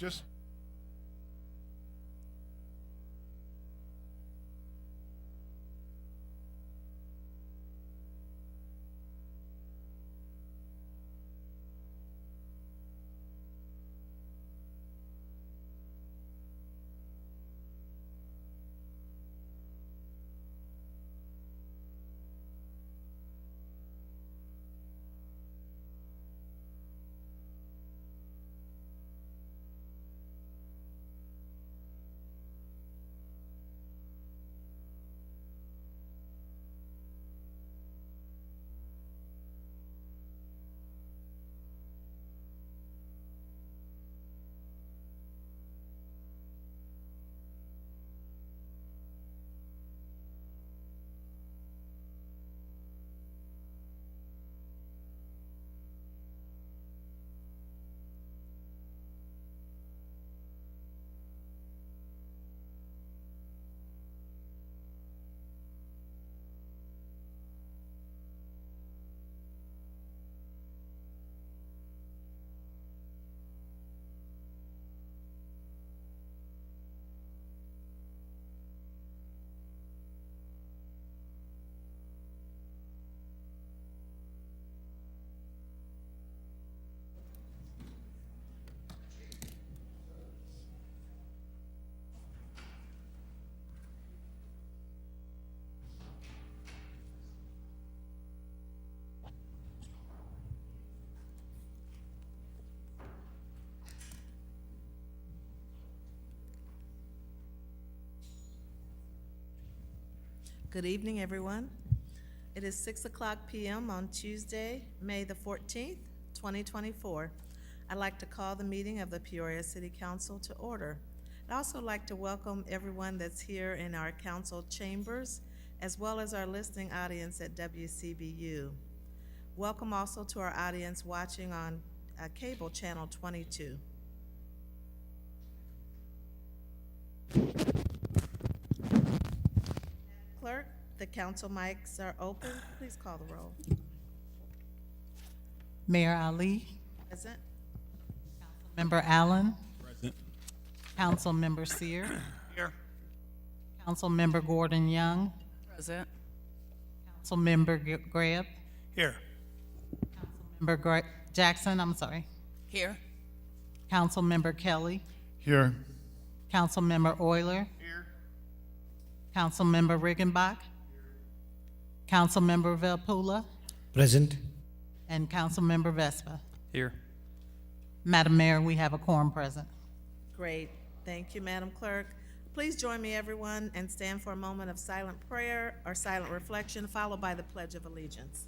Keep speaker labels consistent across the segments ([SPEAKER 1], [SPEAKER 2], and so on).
[SPEAKER 1] just.
[SPEAKER 2] Good evening, everyone. It is 6:00 p.m. on Tuesday, May the 14th, 2024. I'd like to call the meeting of the Peoria City Council to order. I'd also like to welcome everyone that's here in our council chambers, as well as our listening audience at WCBU. Welcome also to our audience watching on cable channel 22. Clerk, the council mics are open. Please call the roll.
[SPEAKER 3] Mayor Ali,
[SPEAKER 2] Present.
[SPEAKER 3] Member Allen,
[SPEAKER 1] Present.
[SPEAKER 3] Councilmember Sear,
[SPEAKER 1] Here.
[SPEAKER 3] Councilmember Gordon Young,
[SPEAKER 4] Present.
[SPEAKER 3] Councilmember Greb,
[SPEAKER 1] Here.
[SPEAKER 3] Jackson, I'm sorry,
[SPEAKER 4] Here.
[SPEAKER 3] Councilmember Kelly,
[SPEAKER 1] Here.
[SPEAKER 3] Councilmember Euler,
[SPEAKER 1] Here.
[SPEAKER 3] Councilmember Riggenbach, Councilmember Velpula,
[SPEAKER 5] Present.
[SPEAKER 3] and Councilmember Vespa.
[SPEAKER 4] Here.
[SPEAKER 3] Madam Mayor, we have a quorum present.
[SPEAKER 2] Great. Thank you, Madam Clerk. Please join me, everyone, and stand for a moment of silent prayer or silent reflection, followed by the Pledge of Allegiance.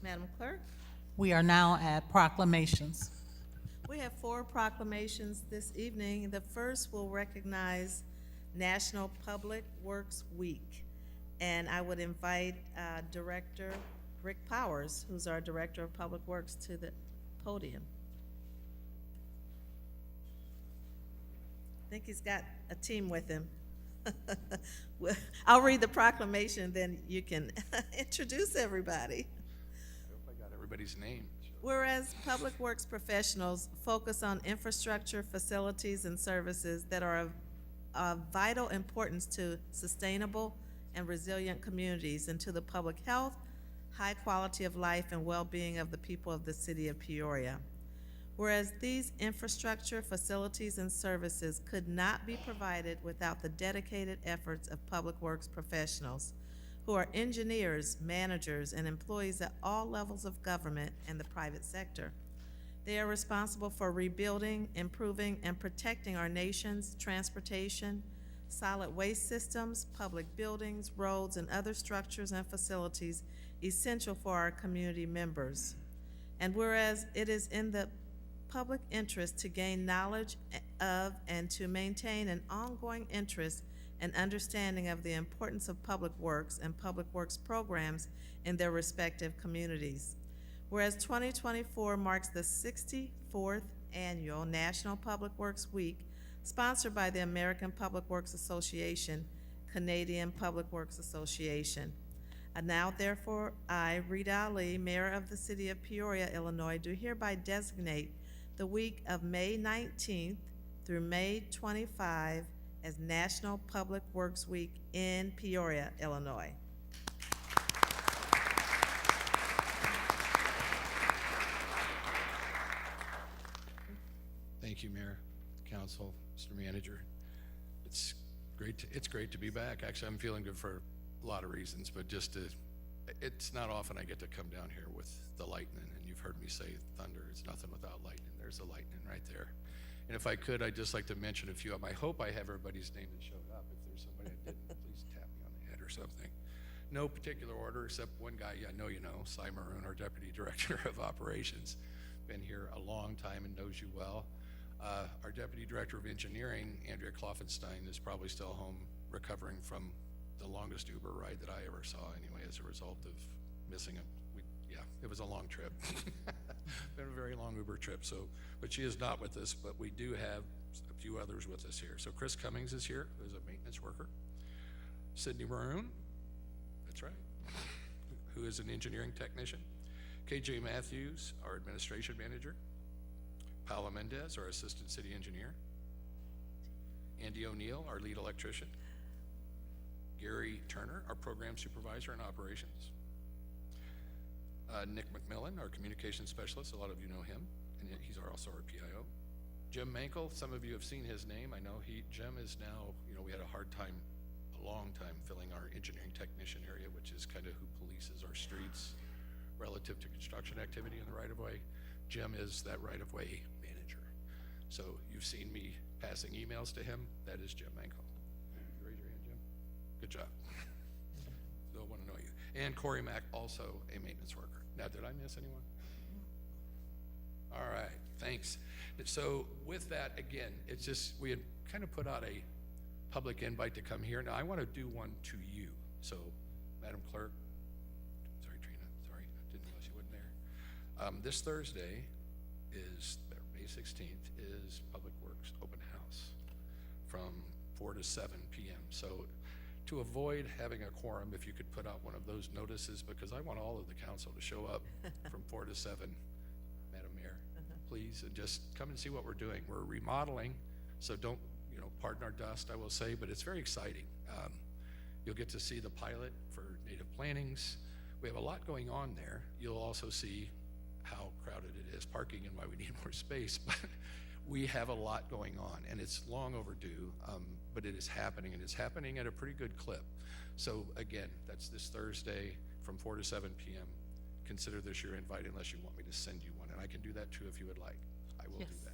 [SPEAKER 2] Madam Clerk,
[SPEAKER 3] We are now at proclamations.
[SPEAKER 2] we have 4 proclamations this evening. The first will recognize National Public Works Week. And I would invite Director Rick Powers, who's our Director of Public Works, to the podium. I think he's got a team with him. Well, I'll read the proclamation, then you can introduce everybody.
[SPEAKER 1] I hope I got everybody's name.
[SPEAKER 2] Whereas public works professionals focus on infrastructure, facilities, and services that are of vital importance to sustainable and resilient communities and to the public health, high quality of life, and well-being of the people of the city of Peoria. Whereas these infrastructure, facilities, and services could not be provided without the dedicated efforts of public works professionals, who are engineers, managers, and employees at all levels of government and the private sector. They are responsible for rebuilding, improving, and protecting our nation's transportation, solid waste systems, public buildings, roads, and other structures and facilities essential for our community members. And whereas it is in the public interest to gain knowledge of and to maintain an ongoing interest and understanding of the importance of public works and public works programs in their respective communities. Whereas 2024 marks the 64th annual National Public Works Week, sponsored by the American Public Works Association, Canadian Public Works Association. And now, therefore, I, Rita Ali, Mayor of the City of Peoria, Illinois, do hereby designate the week of May 19th through May 25 as National Public Works Week in Peoria, Illinois.
[SPEAKER 1] Thank you, Mayor, Council, Mr. Manager. It's great to be back. Actually, I'm feeling good for a lot of reasons, but it's not often I get to come down here with the lightning, and you've heard me say thunder is nothing without lightning. There's the lightning right there. And if I could, I'd just like to mention a few of them. I hope I have everybody's name that showed up. If there's somebody I didn't, please tap me on the head or something. No particular order, except one guy I know you know, Cy Maroon, our Deputy Director of Operations. Been here a long time and knows you well. Our Deputy Director of Engineering, Andrea Kloffenstein, is probably still home recovering from the longest Uber ride that I ever saw anyway, as a result of missing it. It was a long trip. Been a very long Uber trip, but she is not with us, but we do have a few others with us here. So Chris Cummings is here, who's a maintenance worker. Sydney Maroon, that's right, who is an engineering technician. KJ Matthews, our administration manager. Paula Mendez, our assistant city engineer. Andy O'Neill, our lead electrician. Gary Turner, our program supervisor in operations. Nick McMillan, our communications specialist. A lot of you know him, and he's also our PIO. Jim Mankel, some of you have seen his name. I know Jim is now, we had a long time filling our engineering technician area, which is kind of who polices our streets relative to construction activity in the right-of-way. Jim is that right-of-way manager. So you've seen me passing emails to him. That is Jim Mankel. Raise your hand, Jim. Good job. They'll want to know you. And Corey Mack, also a maintenance worker. Now, did I miss anyone? All right, thanks. So with that, again, it's just, we had kind of put out a public invite to come here. Now, I want to do one to you. So, Madam Clerk, sorry, Trina, sorry, I didn't realize you wasn't there. This Thursday May 16th, is Public Works Open House from 4 to 7 p.m. So to avoid having a quorum, if you could put out one of those notices, because I want all of the council to show up from 4 to 7, Madam Mayor, please, and just come and see what we're doing. We're remodeling, so don't, pardon our dust, I will say, but it's very exciting. You'll get to see the pilot for native plantings. We have a lot going on there. You'll also see how crowded it is, parking, and why we need more space, but we have a lot going on, and it's long overdue, but it is happening, and it's happening at a pretty good clip. So again, that's this Thursday from 4 to 7 p.m. Consider this your invite unless you want me to send you one, and I can do that too if you would like. I will do that.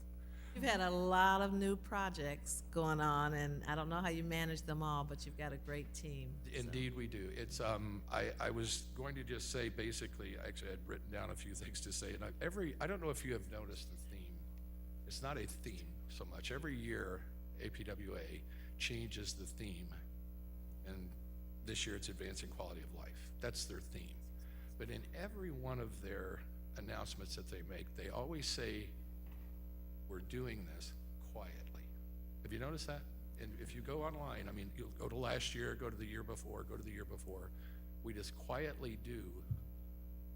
[SPEAKER 2] You've had a lot of new projects going on, and I don't know how you manage them all, but you've got a great team.
[SPEAKER 1] Indeed, we do. It's I was going to just say, basically, actually I had written down a few things to say, and I don't know if you have noticed the theme. It's not a theme so much. Every year, APWA changes the theme, and this year it's advancing quality of life. That's their theme. But in every one of their announcements that they make, they always say, we're doing this quietly. Have you noticed that? And if you go online, you'll go to last year, go to the year before, go to the year before. We just quietly do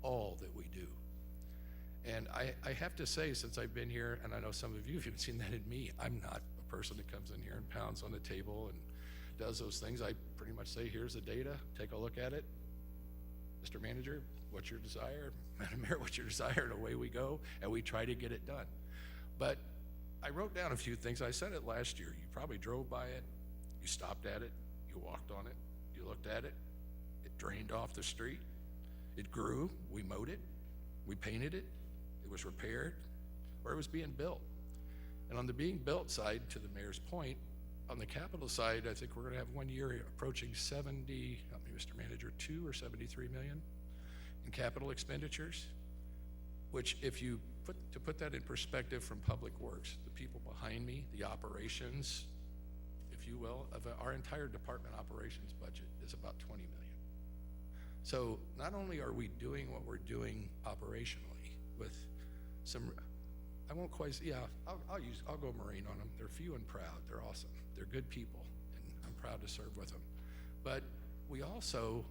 [SPEAKER 1] all that we do. And I have to say, since I've been here, and I know some of you have seen that in me, I'm not a person that comes in here and pounds on the table and does those things. I pretty much say, here's the data, take a look at it. Mr. Manager, what's your desire? Madam Mayor, what's your desire? And away we go, and we try to get it done. But I wrote down a few things. I said it last year. You probably drove by it, you stopped at it, you walked on it, you looked at it, it drained off the street, it grew, we mowed it, we painted it, it was repaired, or it was being built. And on the being built side, to the mayor's point, on the capital side, I think we're gonna have 1 year approaching 70, help me, Mr. Manager, 2 or 73 million in capital expenditures. which if you put that in perspective from Public Works, the people behind me, the operations, if you will, of our entire department operations budget is about 20 million. So not only are we doing what we're doing operationally with some, I won't quite, yeah, I'll go Marine on them. They're few and proud. They're awesome. They're good people, and I'm proud to serve with them. But we also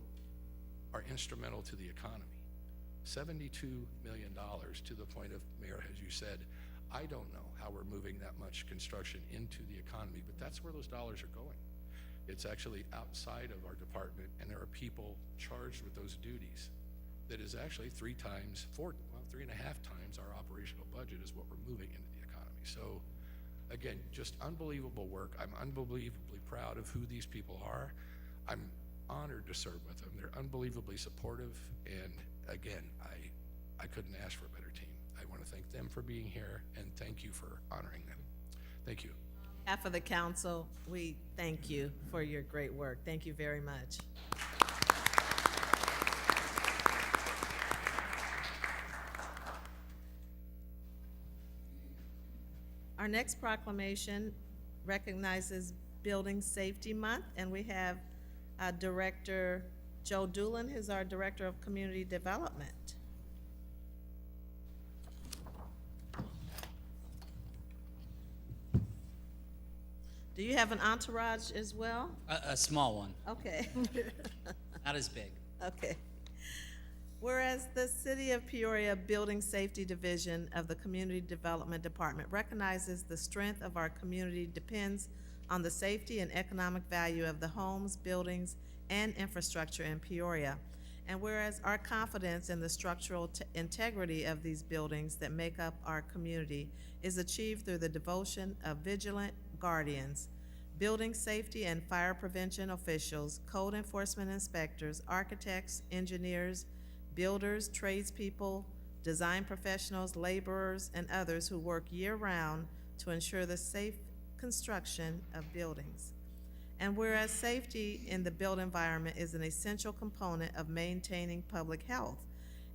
[SPEAKER 1] are instrumental to the economy. $72 million, to the point of, Mayor, as you said, I don't know how we're moving that much construction into the economy, but that's where those dollars are going. It's actually outside of our department, and there are people charged with those duties. That is actually 3.5 times our operational budget is what we're moving into the economy. So again, just unbelievable work. I'm unbelievably proud of who these people are. I'm honored to serve with them. They're unbelievably supportive, and again, I couldn't ask for a better team. I want to thank them for being here, and thank you for honoring them. Thank you.
[SPEAKER 2] On behalf of the council, we thank you for your great work. Thank you very much. Our next proclamation recognizes Building Safety Month, and we have Director Joe Doolin, who's our Director of Community Development. Do you have an entourage as well?
[SPEAKER 4] A small one,
[SPEAKER 2] Okay.
[SPEAKER 4] not as big.
[SPEAKER 2] Okay. Whereas the City of Peoria Building Safety Division of the Community Development Department recognizes the strength of our community depends on the safety and economic value of the homes, buildings, and infrastructure in Peoria. And whereas our confidence in the structural integrity of these buildings that make up our community is achieved through the devotion of vigilant guardians, building safety and fire prevention officials, code enforcement inspectors, architects, engineers, builders, tradespeople, design professionals, laborers, and others who work year-round to ensure the safe construction of buildings. And whereas safety in the built environment is an essential component of maintaining public health,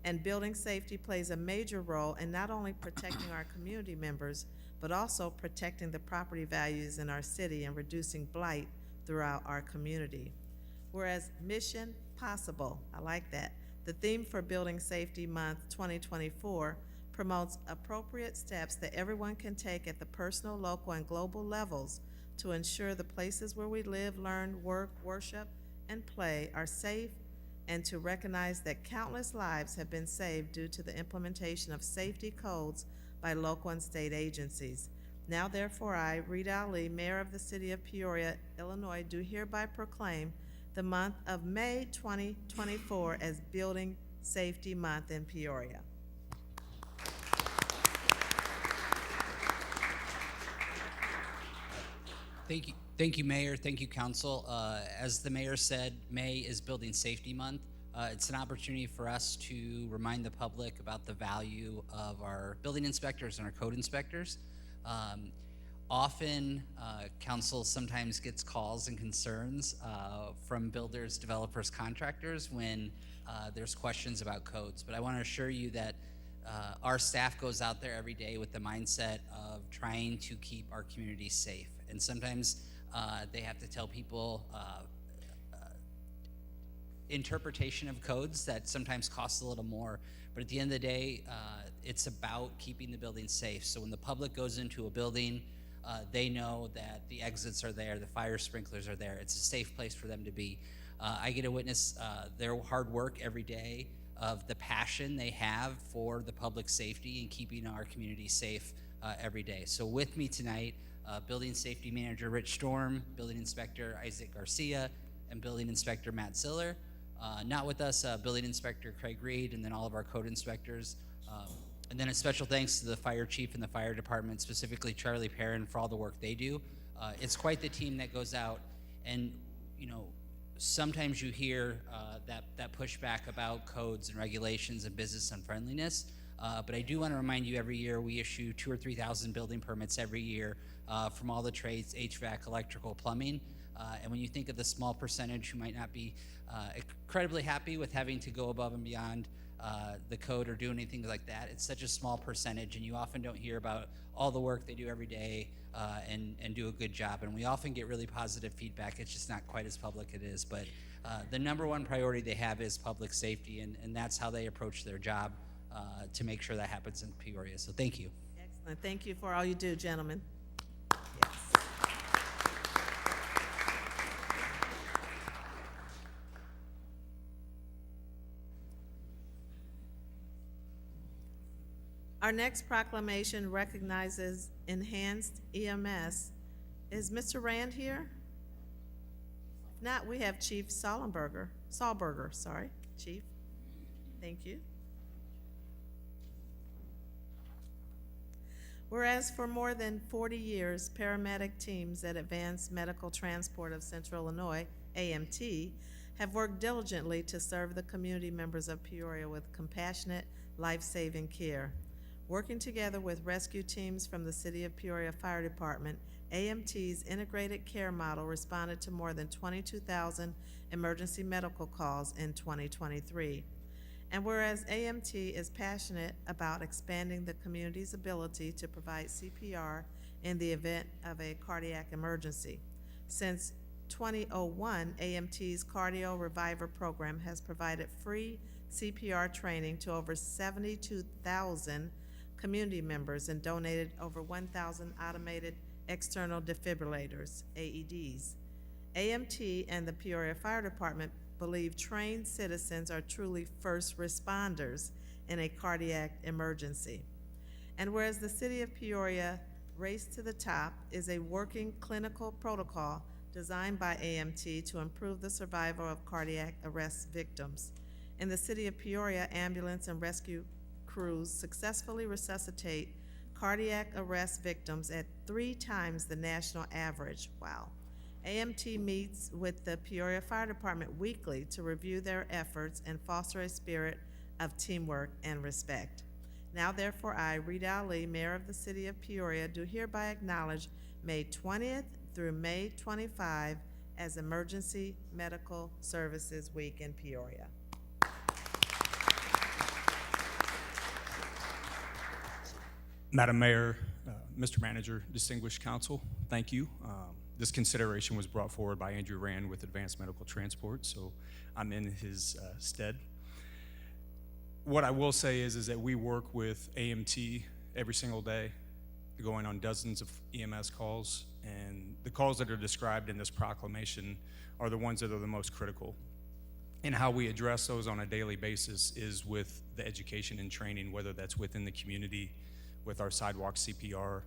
[SPEAKER 2] and building safety plays a major role in not only protecting our community members, but also protecting the property values in our city and reducing blight throughout our community. Whereas Mission Possible, I like that, the theme for Building Safety Month 2024 promotes appropriate steps that everyone can take at the personal, local, and global levels to ensure the places where we live, learn, work, worship, and play are safe, and to recognize that countless lives have been saved due to the implementation of safety codes by local and state agencies. Now therefore I, Rita Ali, Mayor of the City of Peoria, Illinois, do hereby proclaim the month of May 2024 as Building Safety Month in Peoria.
[SPEAKER 4] Thank you, Mayor. Thank you, Council. As the Mayor said, May is Building Safety Month. It's an opportunity for us to remind the public about the value of our building inspectors and our code inspectors. Often, Council sometimes gets calls and concerns from builders, developers, contractors when there's questions about codes. But I want to assure you that our staff goes out there every day with the mindset of trying to keep our community safe. And sometimes they have to tell people interpretation of codes that sometimes costs a little more. But at the end of the day, it's about keeping the building safe. So when the public goes into a building, they know that the exits are there, the fire sprinklers are there. It's a safe place for them to be. I get to witness their hard work every day of the passion they have for the public safety and keeping our community safe every day. So with me tonight, Building Safety Manager Rich Storm, Building Inspector Isaac Garcia, and Building Inspector Matt Ziller. Not with us, Building Inspector Craig Reed, and then all of our code inspectors. And then a special thanks to the fire chief and the fire department, specifically Charlie Perrin, for all the work they do. It's quite the team that goes out, and you know, sometimes you hear that pushback about codes and regulations and business unfriendliness. But I do want to remind you, every year we issue 2,000 or 3,000 building permits every year from all the trades, HVAC, electrical, plumbing. And when you think of the small percentage who might not be incredibly happy with having to go above and beyond the code or do anything like that. It's such a small percentage, and you often don't hear about all the work they do every day and do a good job. And we often get really positive feedback. It's just not quite as public it is. But the number one priority they have is public safety, and that's how they approach their job to make sure that happens in Peoria. So thank you.
[SPEAKER 2] Excellent. Thank you for all you do, gentlemen. Yes. Our next proclamation recognizes enhanced EMS. Is Mr. Rand here? If not, we have Chief Saulberger, sorry, Chief. Thank you. Whereas for more than 40 years, paramedic teams at Advanced Medical Transport of Central Illinois, AMT, have worked diligently to serve the community members of Peoria with compassionate, life-saving care. Working together with rescue teams from the City of Peoria Fire Department, AMT's integrated care model responded to more than 22,000 emergency medical calls in 2023. And whereas AMT is passionate about expanding the community's ability to provide CPR in the event of a cardiac emergency. Since 2001, AMT's Cardio Reviver program has provided free CPR training to over 72,000 community members and donated over 1,000 automated external defibrillators, AEDs. AMT and the Peoria Fire Department believe trained citizens are truly first responders in a cardiac emergency. And whereas the City of Peoria Race to the Top is a working clinical protocol designed by AMT to improve the survival of cardiac arrest victims. In the City of Peoria, ambulance and rescue crews successfully resuscitate cardiac arrest victims at 3 times the national average. Wow. AMT meets with the Peoria Fire Department weekly to review their efforts and foster a spirit of teamwork and respect. Now therefore I, Rita Ali, Mayor of the City of Peoria, do hereby acknowledge May 20th through May 25 as Emergency Medical Services Week in Peoria.
[SPEAKER 5] Madam Mayor, Mr. Manager, distinguished council, thank you. This consideration was brought forward by Andrew Rand with Advanced Medical Transport, so I'm in his stead. What I will say is that we work with AMT every single day, going on dozens of EMS calls, and the calls that are described in this proclamation are the ones that are the most critical. And how we address those on a daily basis is with the education and training, whether that's within the community, with our sidewalk CPR,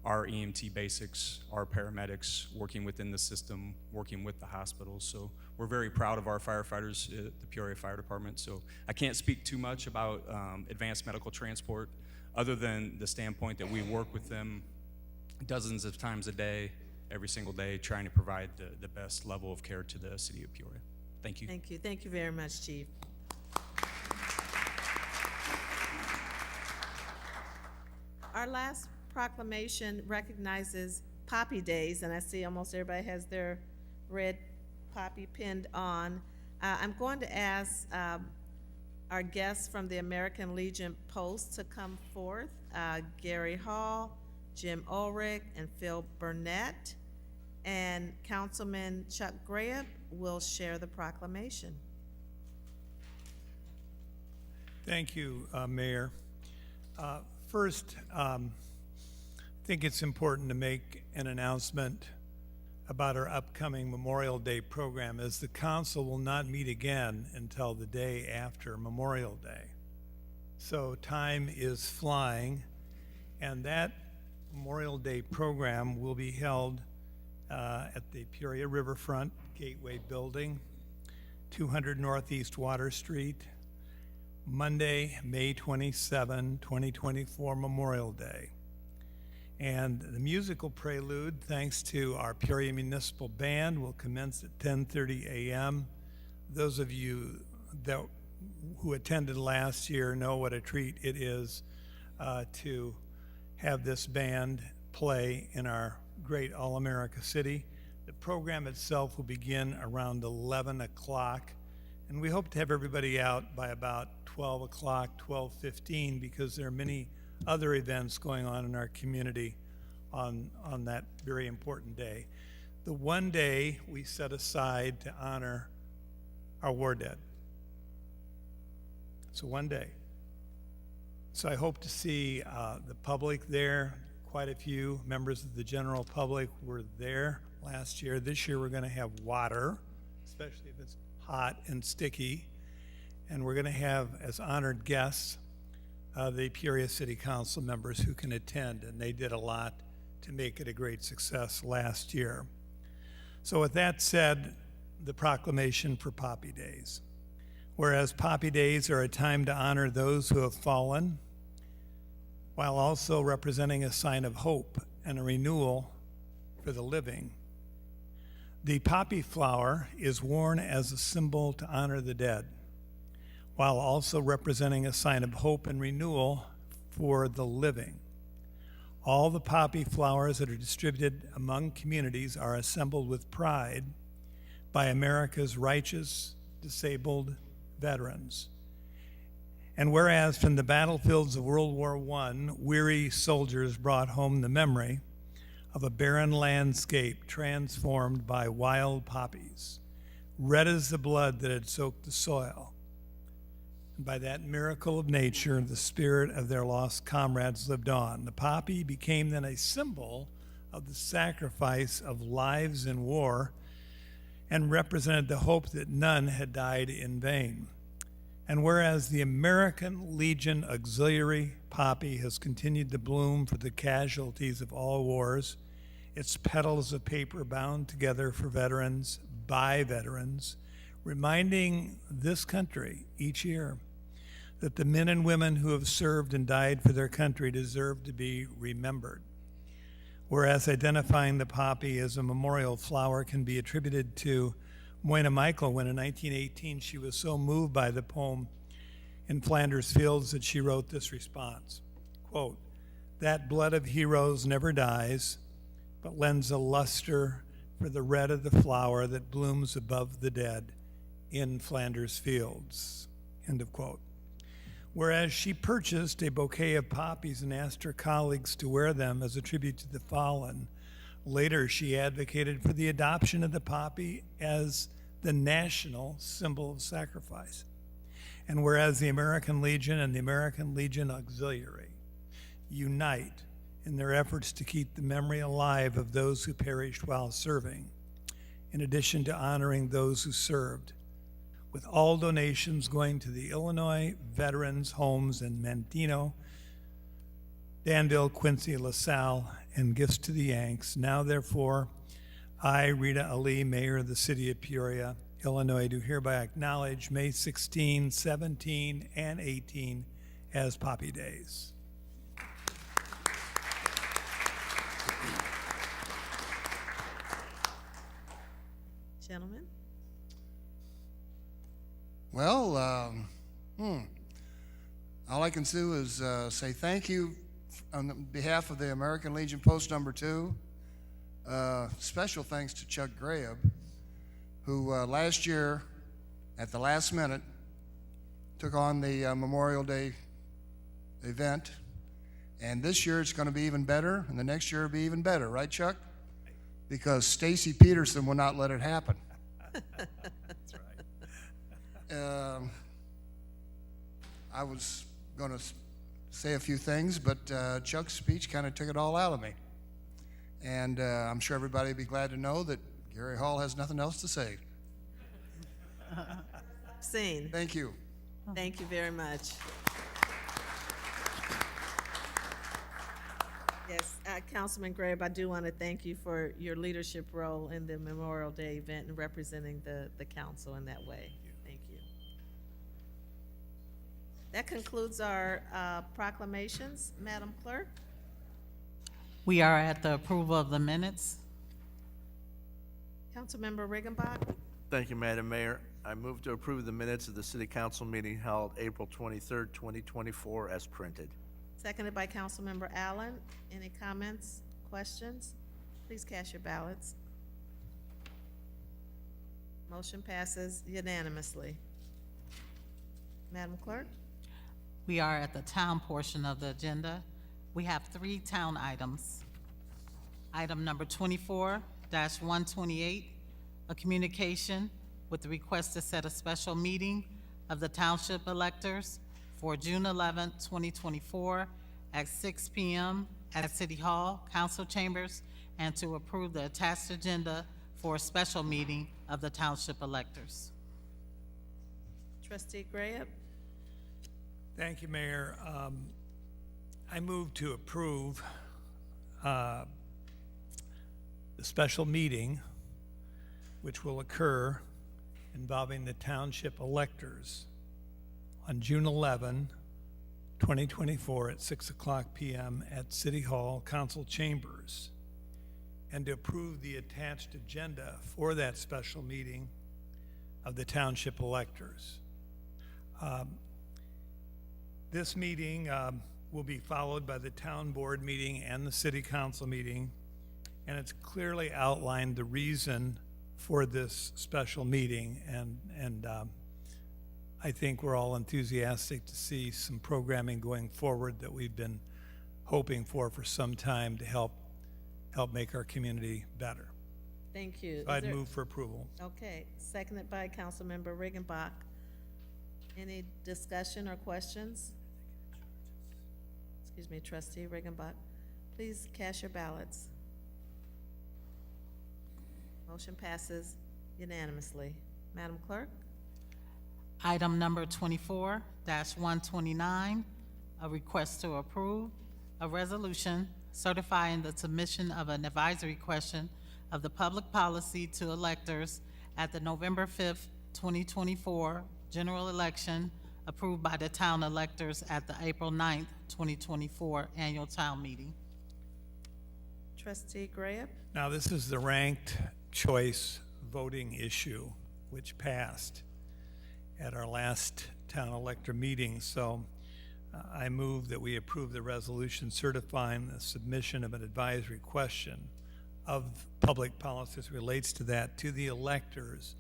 [SPEAKER 5] our EMT basics, our paramedics, working within the system, working with the hospitals. So we're very proud of our firefighters at the Peoria Fire Department. So I can't speak too much about Advanced Medical Transport other than the standpoint that we work with them dozens of times a day, every single day, trying to provide the best level of care to the City of Peoria. Thank you.
[SPEAKER 2] Thank you. Thank you very much, Chief. Our last proclamation recognizes Poppy Days, and I see almost everybody has their red poppy pinned on. I'm going to ask our guests from the American Legion Post to come forth, Gary Hall, Jim Ulrich, and Phil Burnett, and Councilman Chuck Graham will share the proclamation.
[SPEAKER 6] Thank you, Mayor. First, I think it's important to make an announcement about our upcoming Memorial Day program, as the council will not meet again until the day after Memorial Day. So time is flying, and that Memorial Day program will be held at the Peoria Riverfront Gateway Building, 200 Northeast Water Street, Monday, May 27, 2024, Memorial Day. And the musical prelude, thanks to our Peoria Municipal Band, will commence at 10:30 a.m. Those of you who attended last year know what a treat it is to have this band play in our great All-America city. The program itself will begin around 11 o'clock, and we hope to have everybody out by about 12 o'clock, 12:15, because there are many other events going on in our community on that very important day. The one day we set aside to honor our war dead. So one day. So I hope to see the public there. Quite a few members of the general public were there last year. This year we're going to have water, especially if it's hot and sticky. And we're going to have as honored guests the Peoria City Council members who can attend, and they did a lot to make it a great success last year. So with that said, the proclamation for Poppy Days. Whereas Poppy Days are a time to honor those who have fallen, while also representing a sign of hope and a renewal for the living. The poppy flower is worn as a symbol to honor the dead, while also representing a sign of hope and renewal for the living. All the poppy flowers that are distributed among communities are assembled with pride by America's righteous, disabled veterans. And whereas from the battlefields of World War I, weary soldiers brought home the memory of a barren landscape transformed by wild poppies, red as the blood that had soaked the soil. And by that miracle of nature, the spirit of their lost comrades lived on. The poppy became then a symbol of the sacrifice of lives in war and represented the hope that none had died in vain. And whereas the American Legion Auxiliary poppy has continued to bloom for the casualties of all wars, its petals of paper bound together for veterans, by veterans, reminding this country each year that the men and women who have served and died for their country deserve to be remembered. Whereas identifying the poppy as a memorial flower can be attributed to Moyna Michael, when in 1918 she was so moved by the poem In Flanders Fields that she wrote this response, quote, "That blood of heroes never dies, but lends a luster for the red of the flower that blooms above the dead in Flanders Fields," end of quote. Whereas she purchased a bouquet of poppies and asked her colleagues to wear them as a tribute to the fallen, later she advocated for the adoption of the poppy as the national symbol of sacrifice. And whereas the American Legion and the American Legion Auxiliary unite in their efforts to keep the memory alive of those who perished while serving, in addition to honoring those who served, with all donations going to the Illinois Veterans Homes in Manteno, Danville, Quincy, LaSalle, and gifts to the Yanks. Now, therefore, I, Rita Ali, Mayor of the City of Peoria, Illinois, do hereby acknowledge May 16, 17, and 18 as Poppy Days.
[SPEAKER 2] Gentlemen?
[SPEAKER 7] Well, all I can do is say thank you on behalf of the American Legion Post Number 2. Special thanks to Chuck Graham, who last year, at the last minute, took on the Memorial Day event. And this year it's going to be even better, and the next year will be even better, right, Chuck? Because Stacy Peterson will not let it happen.
[SPEAKER 6] That's right.
[SPEAKER 7] I was going to say a few things, but Chuck's speech kind of took it all out of me. And I'm sure everybody will be glad to know that Gary Hall has nothing else to say.
[SPEAKER 2] Scene.
[SPEAKER 7] Thank you.
[SPEAKER 2] Thank you very much. Yes, Councilman Grabe, I do want to thank you for your leadership role in the Memorial Day event and representing the council in that way. Thank you. That concludes our proclamations. Madam Clerk?
[SPEAKER 3] We are at the approval of the minutes.
[SPEAKER 2] Councilmember Riggenbach?
[SPEAKER 8] Thank you, Madam Mayor. I move to approve the minutes of the City Council meeting held April 23rd, 2024 as printed.
[SPEAKER 2] Seconded by Councilmember Allen. Any comments, questions? Please cast your ballots. Motion passes unanimously. Madam Clerk?
[SPEAKER 3] We are at the town portion of the agenda. We have 3 town items. Item number 24-128, a communication with the request to set a special meeting of the Township Electors for June 11, 2024 at 6 p.m. at City Hall, Council Chambers, and to approve the attached agenda for a special meeting of the Township Electors.
[SPEAKER 2] Trustee Graham?
[SPEAKER 6] Thank you, Mayor. I move to approve the special meeting which will occur involving the Township Electors on June 11, 2024 at 6:00 p.m. at City Hall, Council Chambers, and to approve the attached agenda for that special meeting of the Township Electors. This meeting will be followed by the Town Board meeting and the City Council meeting, and it's clearly outlined the reason for this special meeting, and I think we're all enthusiastic to see some programming going forward that we've been hoping for some time to help make our community better.
[SPEAKER 2] Thank you.
[SPEAKER 6] So I'd move for approval.
[SPEAKER 2] Okay, seconded by Councilmember Riggenbach. Any discussion or questions? Excuse me, Trustee Riggenbach. Please cast your ballots. Motion passes unanimously. Madam Clerk?
[SPEAKER 3] Item number 24-129, a request to approve a resolution certifying the submission of an advisory question of the public policy to electors at the November 5th, 2024 general election approved by the town electors at the April 9th, 2024 annual town meeting.
[SPEAKER 2] Trustee Graham?
[SPEAKER 6] Now, this is the ranked choice voting issue, which passed at our last town elector meeting. So I move that we approve the resolution certifying the submission of an advisory question of public policy as relates to that to the electors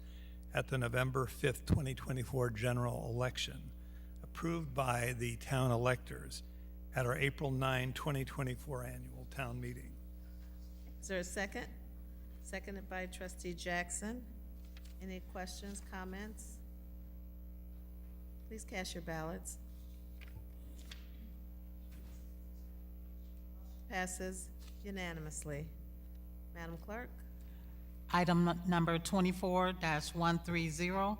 [SPEAKER 6] at the November 5th, 2024 general election, approved by the town electors at our April 9, 2024 annual town meeting.
[SPEAKER 2] Is there a second? Seconded by Trustee Jackson. Any questions, comments? Please cast your ballots. Passes unanimously. Madam Clerk?
[SPEAKER 3] Item number 24-130,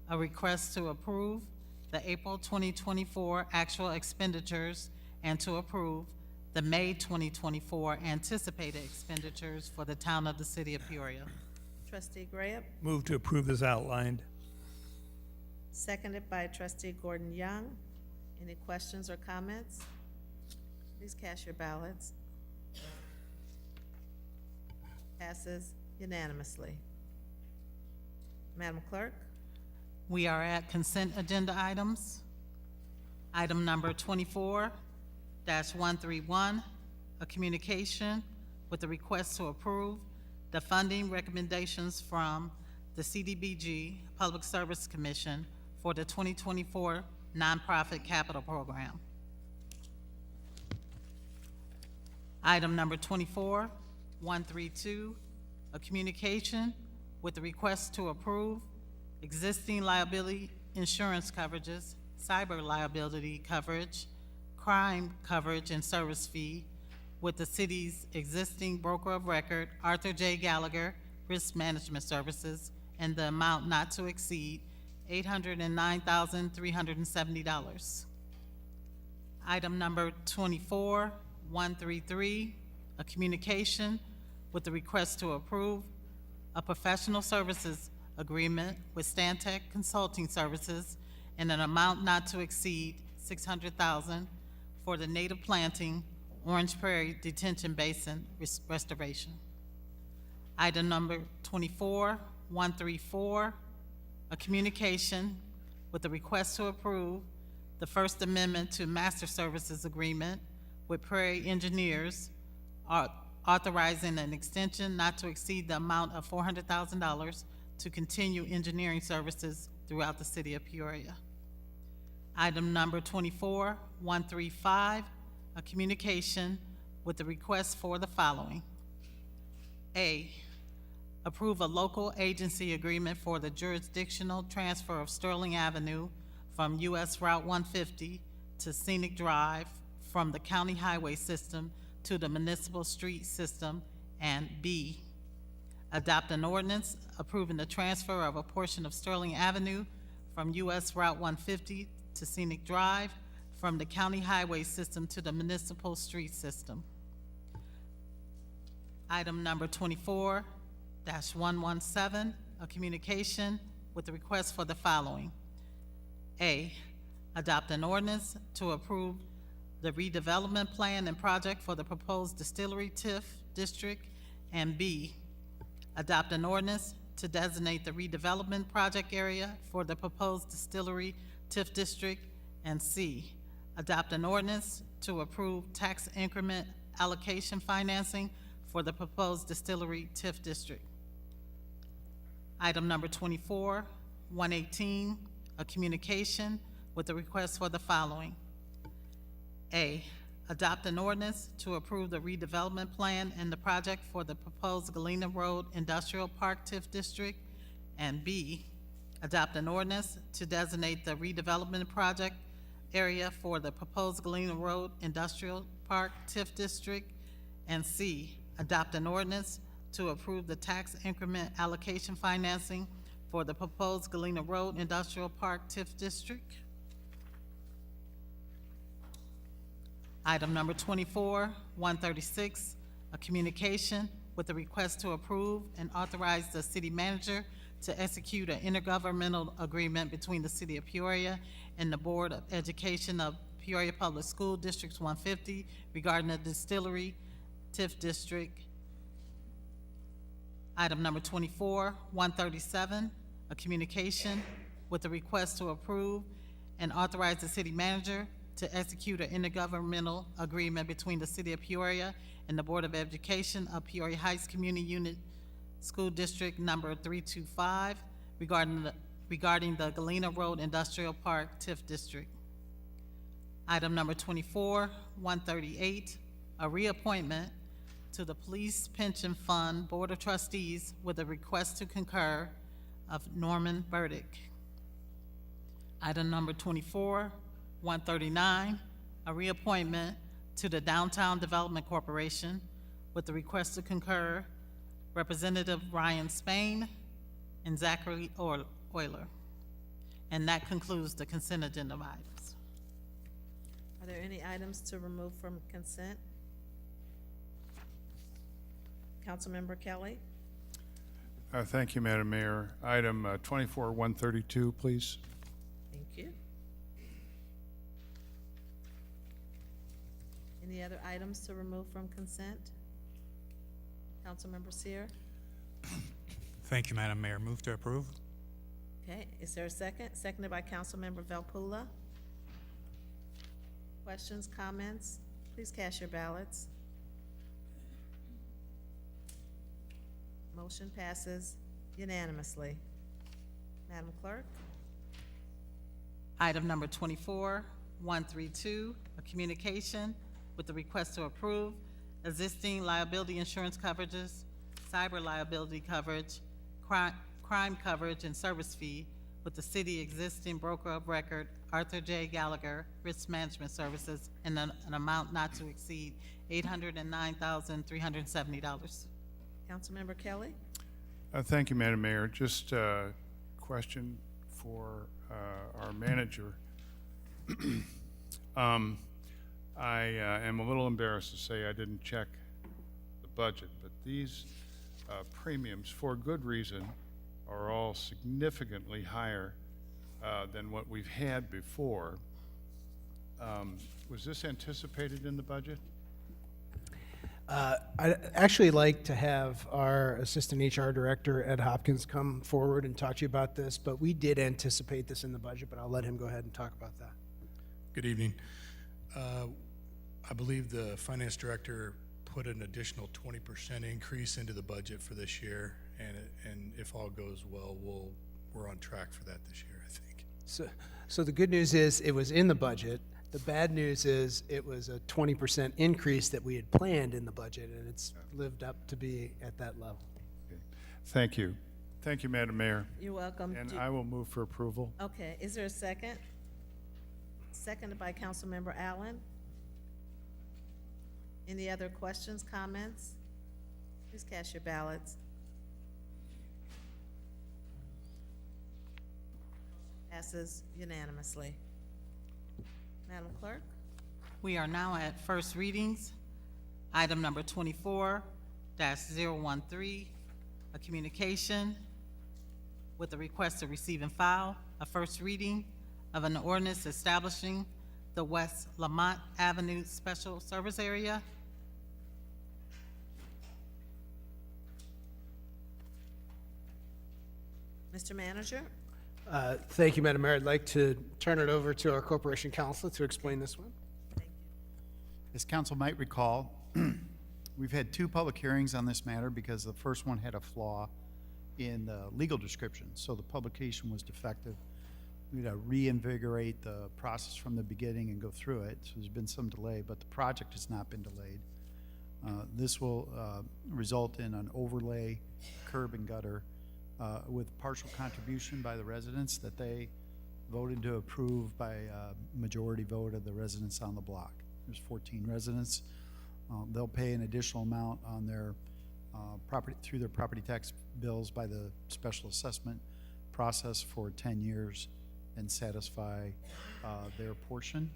[SPEAKER 3] a request to approve the April 2024 actual expenditures and to approve the May 2024 anticipated expenditures for the town of the City of Peoria.
[SPEAKER 2] Trustee Graham?
[SPEAKER 6] Move to approve as outlined.
[SPEAKER 2] Seconded by Trustee Gordon Young. Any questions or comments? Please cast your ballots. Passes unanimously. Madam Clerk?
[SPEAKER 3] We are at consent agenda items. Item number 24-131, a communication with a request to approve the funding recommendations from the CDBG Public Service Commission for the 2024 Nonprofit Capital Program. Item number 24-132, a communication with the request to approve existing liability insurance coverages, cyber liability coverage, crime coverage and service fee with the city's existing broker of record, Arthur J. Gallagher Risk Management Services, and the amount not to exceed $809,370. Item number 24-133, a communication with the request to approve a professional services agreement with Stantec Consulting Services in an amount not to exceed $600,000 for the native planting Orange Prairie Detention Basin restoration. Item number 24-134, a communication with the request to approve the First Amendment to Master Services Agreement with Prairie Engineers, authorizing an extension not to exceed the amount of $400,000 to continue engineering services throughout the city of Peoria. Item number 24-135, a communication with the request for the following. A, approve a local agency agreement for the jurisdictional transfer of Sterling Avenue from US Route 150 to Scenic Drive from the county highway system to the municipal street system. And B, adopt an ordinance approving the transfer of a portion of Sterling Avenue from US Route 150 to Scenic Drive from the county highway system to the municipal street system. Item number 24-117, a communication with the request for the following. A, adopt an ordinance to approve the redevelopment plan and project for the proposed distillery TIF district. And B, adopt an ordinance to designate the redevelopment project area for the proposed distillery TIF district. And C, adopt an ordinance to approve tax increment allocation financing for the proposed distillery TIF district. Item number 24-118, a communication with the request for the following. A, adopt an ordinance to approve the redevelopment plan and the project for the proposed Galena Road Industrial Park TIF district. And B, adopt an ordinance to designate the redevelopment project area for the proposed Galena Road Industrial Park TIF district. And C, adopt an ordinance to approve the tax increment allocation financing for the proposed Galena Road Industrial Park TIF district. Item number 24-136, a communication with a request to approve and authorize the city manager to execute an intergovernmental agreement between the City of Peoria and the Board of Education of Peoria Public School Districts 150 regarding the distillery TIF district. Item number 24-137, a communication with a request to approve and authorize the city manager to execute an intergovernmental agreement between the City of Peoria and the Board of Education of Peoria Heights Community Unit School District number 325 regarding the Galena Road Industrial Park TIF district. Item number 24-138, a reappointment to the Police Pension Fund Board of Trustees with a request to concur of Norman Burdick. Item number 24-139, a reappointment to the Downtown Development Corporation with the request to concur Representative Ryan Spain and Zachary Euler. And that concludes the consent agenda items.
[SPEAKER 2] Are there any items to remove from consent? Councilmember Kelly?
[SPEAKER 9] Thank you, Madam Mayor. Item 24-132, please.
[SPEAKER 2] Thank you. Any other items to remove from consent? Councilmember Seer?
[SPEAKER 10] Thank you, Madam Mayor. Move to approve.
[SPEAKER 2] Okay, is there a second? Seconded by Councilmember Velpula. Questions, comments? Please cast your ballots. Motion passes unanimously. Madam Clerk?
[SPEAKER 3] Item number 24-132, a communication with the request to approve existing liability insurance coverages, cyber liability coverage, crime coverage, and service fee with the city existing broker of record, Arthur J. Gallagher Risk Management Services, in an amount not to exceed $809,370.
[SPEAKER 2] Councilmember Kelly?
[SPEAKER 9] Thank you, Madam Mayor. Just a question for our manager. I am a little embarrassed to say I didn't check the budget, but these premiums, for good reason, are all significantly higher than what we've had before. Was this anticipated in the budget?
[SPEAKER 11] I'd actually like to have our Assistant HR Director, Ed Hopkins, come forward and talk to you about this, but we did anticipate this in the budget, but I'll let him go ahead and talk about that.
[SPEAKER 12] Good evening. I believe the Finance Director put an additional 20% increase into the budget for this year, and if all goes well, we're on track for that this year, I think.
[SPEAKER 11] So the good news is it was in the budget. The bad news is it was a 20% increase that we had planned in the budget, and it's lived up to be at that level.
[SPEAKER 9] Thank you. Thank you, Madam Mayor.
[SPEAKER 2] You're welcome.
[SPEAKER 9] And I will move for approval.
[SPEAKER 2] Okay, is there a second? Seconded by Councilmember Allen. Any other questions, comments? Please cast your ballots. Passes unanimously. Madam Clerk?
[SPEAKER 3] We are now at first readings. Item number 24-013, a communication with a request to receive and file a first reading of an ordinance establishing the West Lamont Avenue Special Service Area.
[SPEAKER 2] Mr. Manager?
[SPEAKER 11] Thank you, Madam Mayor. I'd like to turn it over to our Corporation Counsel to explain this one.
[SPEAKER 13] As council might recall, we've had two public hearings on this matter because the first one had a flaw in the legal description, so the publication was defective. We'd reinvigorate the process from the beginning and go through it, so there's been some delay, but the project has not been delayed. This will result in an overlay curb and gutter with partial contribution by the residents that they voted to approve by majority vote of the residents on the block. There's 14 residents. They'll pay an additional amount on their property through their property tax bills by the special assessment process for 10 years and satisfy their portion,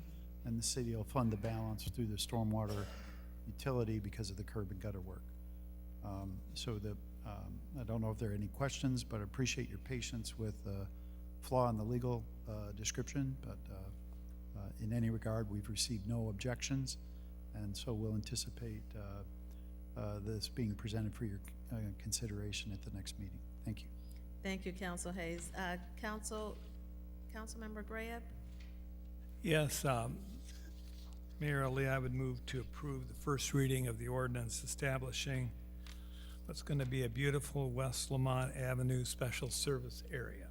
[SPEAKER 13] and the city will fund the balance through the stormwater utility because of the curb and gutter work. I don't know if there are any questions, but I appreciate your patience with the flaw in the legal description, but in any regard, we've received no objections, and so we'll anticipate this being presented for your consideration at the next meeting. Thank you.
[SPEAKER 2] Thank you, Council Hayes. Councilmember Graham?
[SPEAKER 6] Yes, Mayor Ali, I would move to approve the first reading of the ordinance establishing what's going to be a beautiful West Lamont Avenue Special Service Area.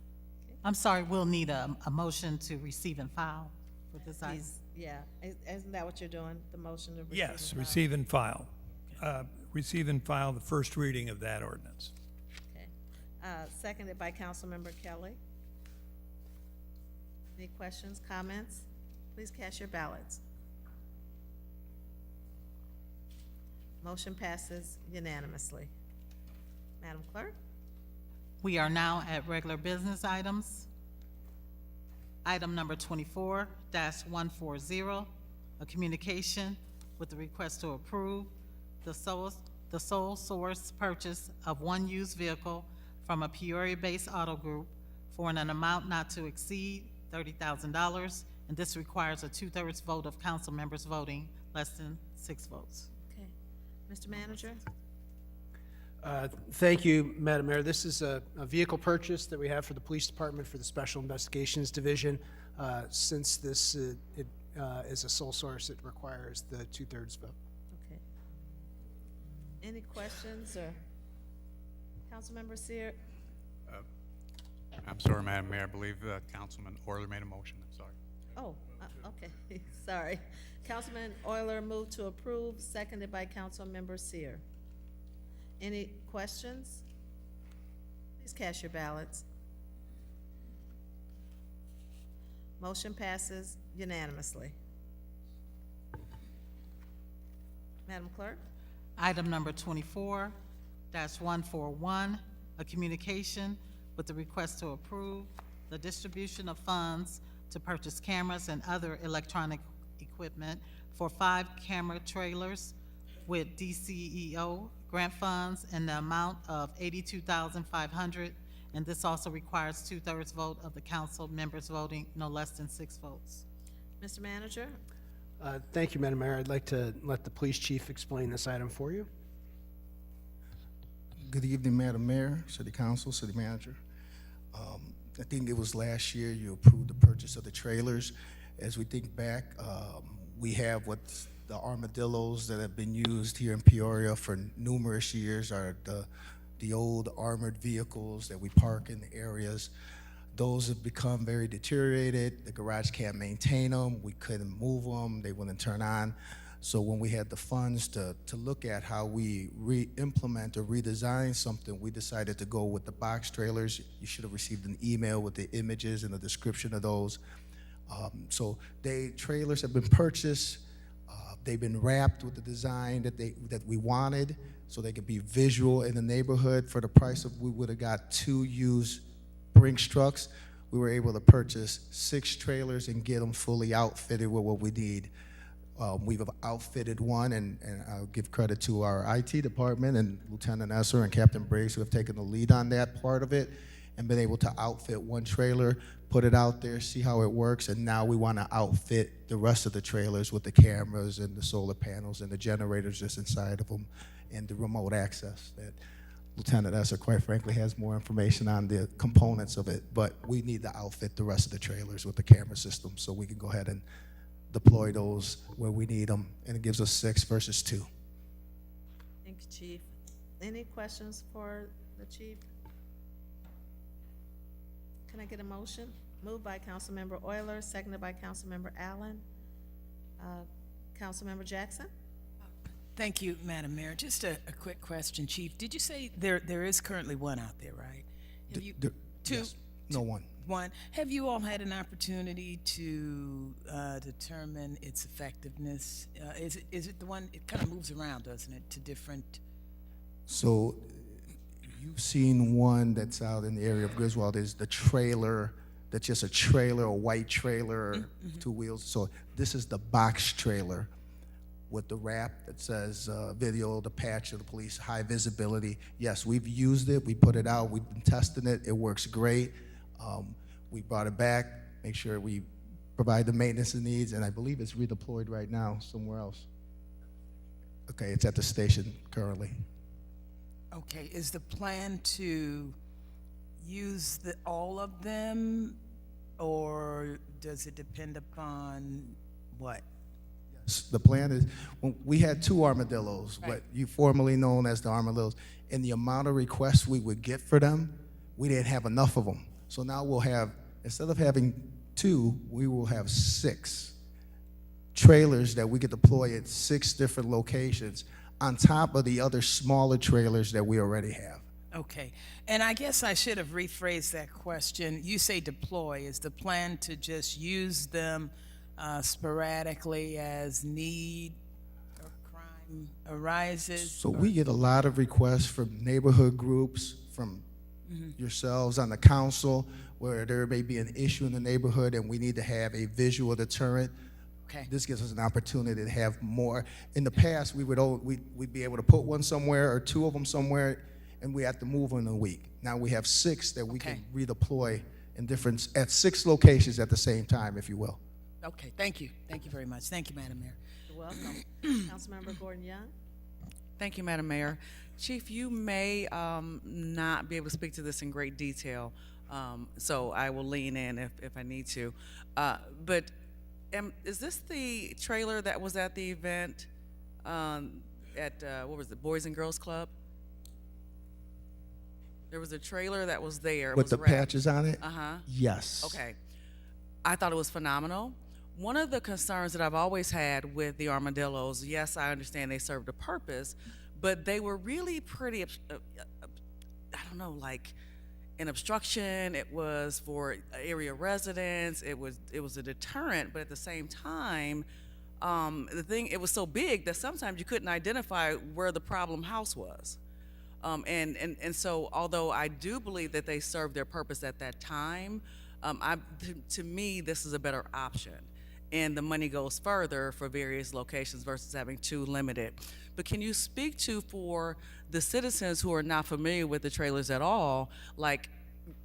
[SPEAKER 3] I'm sorry, we'll need a motion to receive and file for this item.
[SPEAKER 2] Yeah, isn't that what you're doing, the motion to receive?
[SPEAKER 6] Yes,
[SPEAKER 2] and file?
[SPEAKER 6] receive and file. Receive and file the first reading of that ordinance.
[SPEAKER 2] Okay. Seconded by Councilmember Kelly. Any questions, comments? Please cast your ballots. Motion passes unanimously. Madam Clerk?
[SPEAKER 3] We are now at regular business items. Item number 24-140, a communication with the request to approve the sole source purchase of one used vehicle from a Peoria-based auto group for an amount not to exceed $30,000, and this requires a 2/3 vote of council members voting less than 6 votes.
[SPEAKER 2] Okay. Mr. Manager?
[SPEAKER 11] Thank you, Madam Mayor. This is a vehicle purchase that we have for the Police Department for the Special Investigations Division. Since this is a sole source, it requires the 2/3 vote.
[SPEAKER 2] Okay. Any questions or Councilmember Seer?
[SPEAKER 10] I'm sorry, Madam Mayor, I believe Councilman Euler made a motion, I'm sorry.
[SPEAKER 2] Oh, okay, sorry. Councilman Euler moved to approve, seconded by Councilmember Seer. Any questions? Please cast your ballots. Motion passes unanimously. Madam Clerk?
[SPEAKER 3] Item number 24-141, a communication with the request to approve the distribution of funds to purchase cameras and other electronic equipment for 5 camera trailers with DCEO grant funds in the amount of $82,500, and this also requires 2/3 vote of the council members voting no less than 6 votes.
[SPEAKER 2] Mr. Manager?
[SPEAKER 11] Thank you, Madam Mayor. I'd like to let the police chief explain this item for you.
[SPEAKER 14] Good evening, Madam Mayor, City Council, City Manager. I think it was last year you approved the purchase of the trailers. As we think back, we have what's the armadillos that have been used here in Peoria for numerous years are the old armored vehicles that we park in the areas. those have become very deteriorated. The garage can't maintain them. We couldn't move them. They wouldn't turn on. So when we had the funds to look at how we re-implement or redesign something, we decided to go with the box trailers. You should have received an email with the images and the description of those. So trailers have been purchased. They've been wrapped with the design that we wanted, so they could be visual in the neighborhood. For the price of, we would have got 2 used Brinks trucks. We were able to purchase 6 trailers and get them fully outfitted with what we need. We've outfitted one, and I'll give credit to our IT department and Lieutenant Esser and Captain Briggs, who have taken the lead on that part of it and been able to outfit one trailer, put it out there, see how it works, and now we want to outfit the rest of the trailers with the cameras and the solar panels and the generators that's inside of them and the remote access that Lieutenant Esser, quite frankly, has more information on the components of it, but we need to outfit the rest of the trailers with the camera system so we can go ahead and deploy those where we need them, and it gives us 6 versus 2.
[SPEAKER 2] Thank you, Chief. Any questions for the Chief? Can I get a motion? Moved by Councilmember Euler, seconded by Councilmember Allen. Councilmember Jackson?
[SPEAKER 15] Thank you, Madam Mayor. Just a quick question, Chief. Did you say there is currently one out there, right? Have you, two?
[SPEAKER 14] Yes. No, one.
[SPEAKER 15] One. Have you all had an opportunity to determine its effectiveness? Is it the one, it kind of moves around, doesn't it, to different?
[SPEAKER 14] So you've seen one that's out in the area of Griswold, is the trailer, that's just a trailer, a white trailer, 2 wheels. So this is the box trailer with the wrap that says video, the patch of the police, high visibility. Yes, we've used it, we put it out, we've been testing it, it works great. We brought it back, make sure we provide the maintenance it needs, and I believe it's redeployed right now somewhere else. Okay, it's at the station currently.
[SPEAKER 15] Okay, is the plan to use all of them, or does it depend upon what?
[SPEAKER 14] The plan is, when we had 2 armadillos,
[SPEAKER 15] Right.
[SPEAKER 14] what you formerly known as the armadillos, and the amount of requests we would get for them, we didn't have enough of them. So now we'll have, instead of having 2, we will have 6 trailers that we could deploy at 6 different locations on top of the other smaller trailers that we already have.
[SPEAKER 15] Okay, and I guess I should have rephrased that question. You say deploy. Is the plan to just use them sporadically as need or crime arises?
[SPEAKER 14] So we get a lot of requests from neighborhood groups, from yourselves on the council, where there may be an issue in the neighborhood and we need to have a visual deterrent.
[SPEAKER 15] Okay.
[SPEAKER 14] This gives us an opportunity to have more. In the past, we'd be able to put one somewhere or 2 of them somewhere, and we have to move in a week. Now we have 6 that we can redeploy at 6 locations at the same time, if you will.
[SPEAKER 15] Okay, thank you. Thank you very much. Thank you, Madam Mayor.
[SPEAKER 2] You're welcome. Councilmember Gordon Young?
[SPEAKER 16] Thank you, Madam Mayor. Chief, you may not be able to speak to this in great detail, so I will lean in if I need to. But is this the trailer that was at the event at, what was it, Boys and Girls Club? There was a trailer that was there.
[SPEAKER 14] With the patches on it?
[SPEAKER 16] Uh-huh.
[SPEAKER 14] Yes.
[SPEAKER 16] Okay. I thought it was phenomenal. One of the concerns that I've always had with the armadillos, yes, I understand they served a purpose, but they were really pretty, I don't know, like an obstruction. It was for area residents. It was a deterrent, but at the same time, it was so big that sometimes you couldn't identify where the problem house was. And so, although I do believe that they served their purpose at that time, to me, this is a better option. And the money goes further for various locations versus having 2 limited. But can you speak to, for the citizens who are not familiar with the trailers at all, like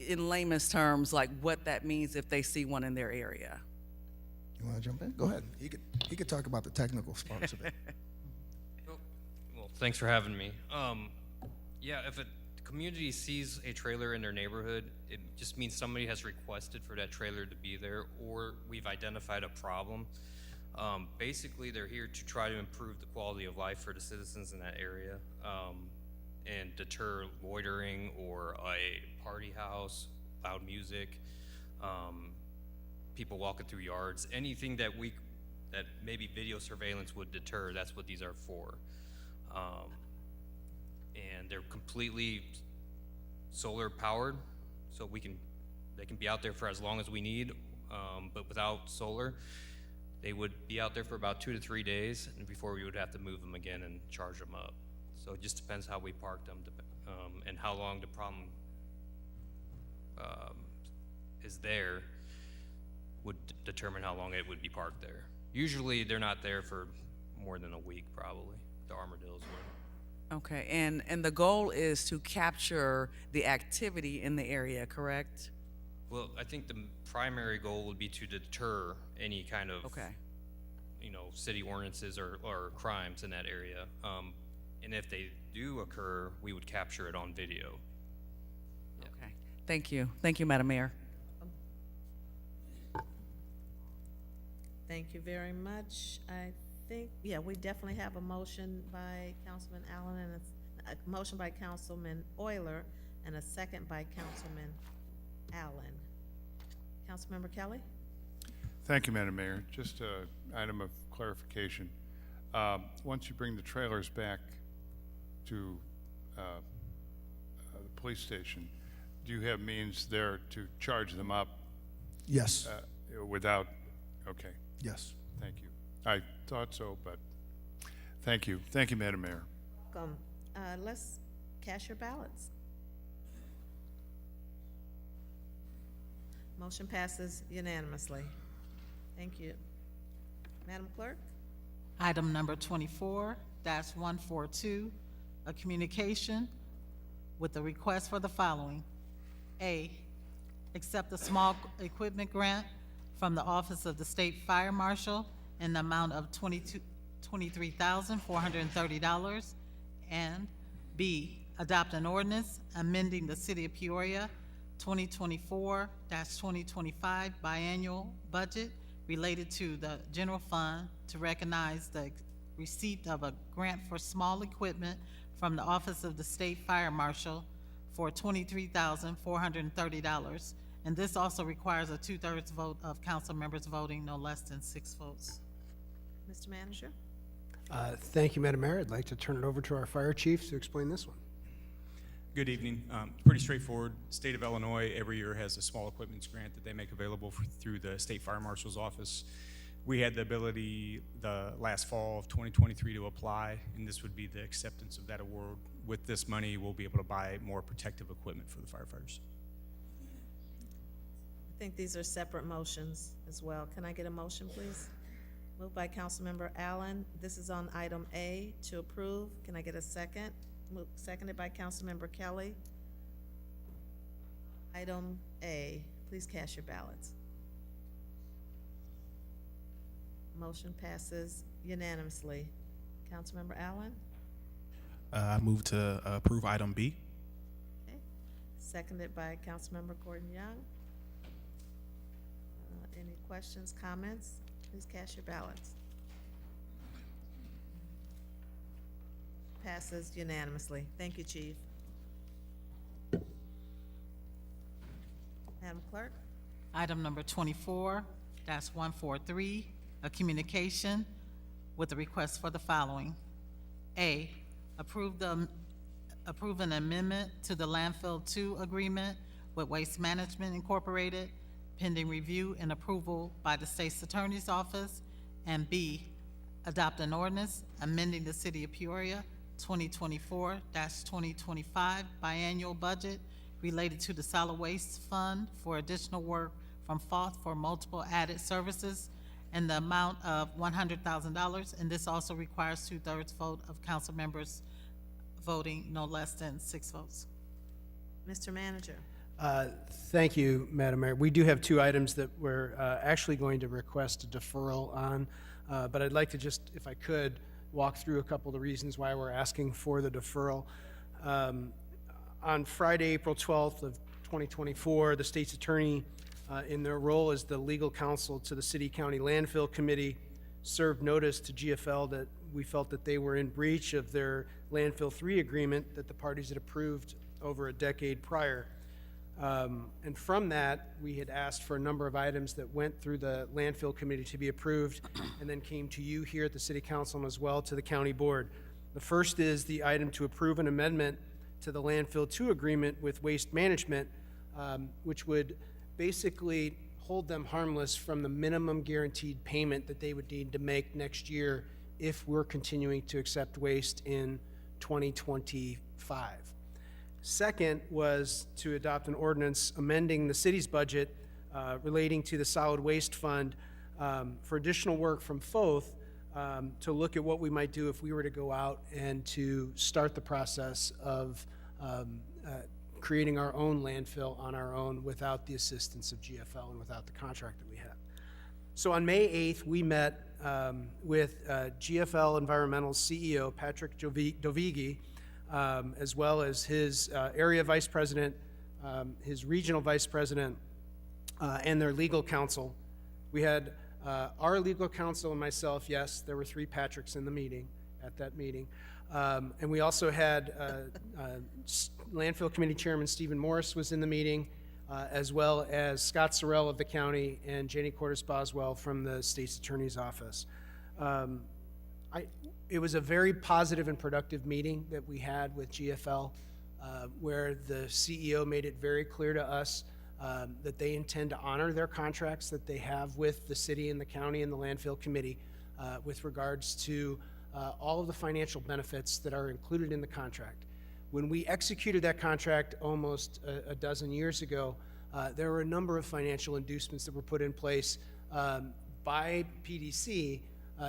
[SPEAKER 16] in layman's terms, like what that means if they see one in their area?
[SPEAKER 14] You want to jump in? Go ahead. He could talk about the technical parts of it.
[SPEAKER 17] Well, thanks for having me. Yeah, if a community sees a trailer in their neighborhood, it just means somebody has requested for that trailer to be there, or we've identified a problem. Basically, they're here to try to improve the quality of life for the citizens in that area, and deter loitering or a party house, loud music. people walking through yards, anything that maybe video surveillance would deter, that's what these are for. And they're completely solar powered, so they can be out there for as long as we need, but without solar, they would be out there for about 2 to 3 days, and before we would have to move them again and charge them up. So it just depends how we park them, and how long the problem is there would determine how long it would be parked there. Usually they're not there for more than a week, probably, the armadillos would.
[SPEAKER 16] Okay, and the goal is to capture the activity in the area, correct?
[SPEAKER 17] Well, I think the primary goal would be to deter any kind of, city ordinances or crimes in that area. And if they do occur, we would capture it on video.
[SPEAKER 16] Okay, thank you. Thank you, Madam Mayor.
[SPEAKER 2] Thank you very much. I think, we definitely have a motion by Councilman Allen and a motion by Councilman Euler and a second by Councilman Allen. Councilmember Kelly?
[SPEAKER 9] Thank you, Madam Mayor. Just an item of clarification. Once you bring the trailers back to the police station, do you have means there to charge them up?
[SPEAKER 14] Yes.
[SPEAKER 9] Without, okay.
[SPEAKER 14] Yes.
[SPEAKER 9] Thank you. I thought so, but thank you. Thank you, Madam Mayor.
[SPEAKER 2] Welcome. Let's cast your ballots. Motion passes unanimously. Thank you. Madam Clerk?
[SPEAKER 3] Item number 24-142, a communication with the request for the following. A, accept a small equipment grant from the Office of the State Fire Marshal in the amount of $23,430. And B, adopt an ordinance amending the City of Peoria 2024-2025 biannual budget related to the general fund to recognize the receipt of a grant for small equipment from the Office of the State Fire Marshal for $23,430. And this also requires a 2/3 vote of council members voting no less than 6 votes.
[SPEAKER 2] Mr. Manager?
[SPEAKER 11] Thank you, Madam Mayor. I'd like to turn it over to our fire chief to explain this one.
[SPEAKER 5] Good evening. Pretty straightforward. State of Illinois every year has a small equipment grant that they make available through the State Fire Marshal's office. We had the ability the last fall of 2023 to apply, and this would be the acceptance of that award. With this money, we'll be able to buy more protective equipment for the firefighters.
[SPEAKER 2] I think these are separate motions as well. Can I get a motion, please? Moved by Councilmember Allen. This is on item A, to approve. Can I get a second? Seconded by Councilmember Kelly. Item A, please cast your ballots. Motion passes unanimously. Councilmember Allen?
[SPEAKER 18] I move to approve item B.
[SPEAKER 2] Okay. Seconded by Councilmember Gordon Young. Any questions, comments? Please cast your ballots. Passes unanimously. Thank you, Chief. Madam Clerk?
[SPEAKER 3] Item number 24-143, a communication with a request for the following. A, approve an amendment to the Landfill 2 agreement with Waste Management Incorporated, pending review and approval by the State's Attorney's Office. And B, adopt an ordinance amending the City of Peoria 2024-2025 biannual budget related to the Solid Waste Fund for additional work from FOTH for multiple added services in the amount of $100,000. And this also requires 2/3 vote of council members voting no less than 6 votes.
[SPEAKER 2] Mr. Manager?
[SPEAKER 11] Thank you, Madam Mayor. We do have 2 items that we're actually going to request a deferral on, but I'd like to just, if I could, walk through a couple of the reasons why we're asking for the deferral. On Friday, April 12th of 2024, the state's attorney, in their role as the legal counsel to the City County Landfill Committee, served notice to GFL that we felt that they were in breach of their Landfill 3 agreement that the parties had approved over a decade prior. And from that, we had asked for a number of items that went through the landfill committee to be approved and then came to you here at the city council and as well to the county board. The first is the item to approve an amendment to the landfill 2 agreement with Waste Management, which would basically hold them harmless from the minimum guaranteed payment that they would need to make next year if we're continuing to accept waste in 2025. Second was to adopt an ordinance amending the city's budget relating to the solid waste fund for additional work from FOTH to look at what we might do if we were to go out and to start the process of creating our own landfill on our own without the assistance of GFL and without the contract that we have. So on May 8th, we met with GFL Environmental's CEO, Patrick Dovigi, as well as his area vice president, his regional vice president, and their legal counsel. We had our legal counsel and myself. Yes, there were 3 Patricks in the meeting, at that meeting. And we also had Landfill Committee Chairman Stephen Morris was in the meeting, as well as Scott Sorrell of the county and Jenny Cordes Boswell from the state's attorney's office. It was a very positive and productive meeting that we had with GFL, where the CEO made it very clear to us that they intend to honor their contracts that they have with the city and the county and the landfill committee with regards to all of the financial benefits that are included in the contract. When we executed that contract almost a dozen years ago, there were a number of financial inducements that were put in place by PDC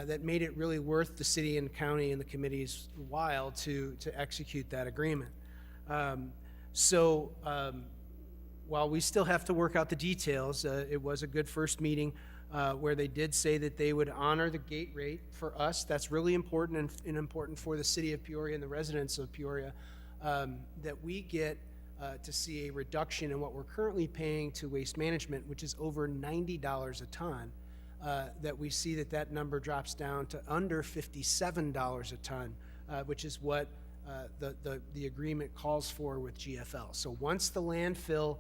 [SPEAKER 11] that made it really worth the city and county and the committee's while to execute that agreement. While we still have to work out the details, it was a good first meeting where they did say that they would honor the gate rate for us. That's really important and important for the city of Peoria and the residents of Peoria, that we get to see a reduction in what we're currently paying to Waste Management, which is over $90 a ton, that we see that number drops down to under $57 a ton, which is what the agreement calls for with GFL. So once the landfill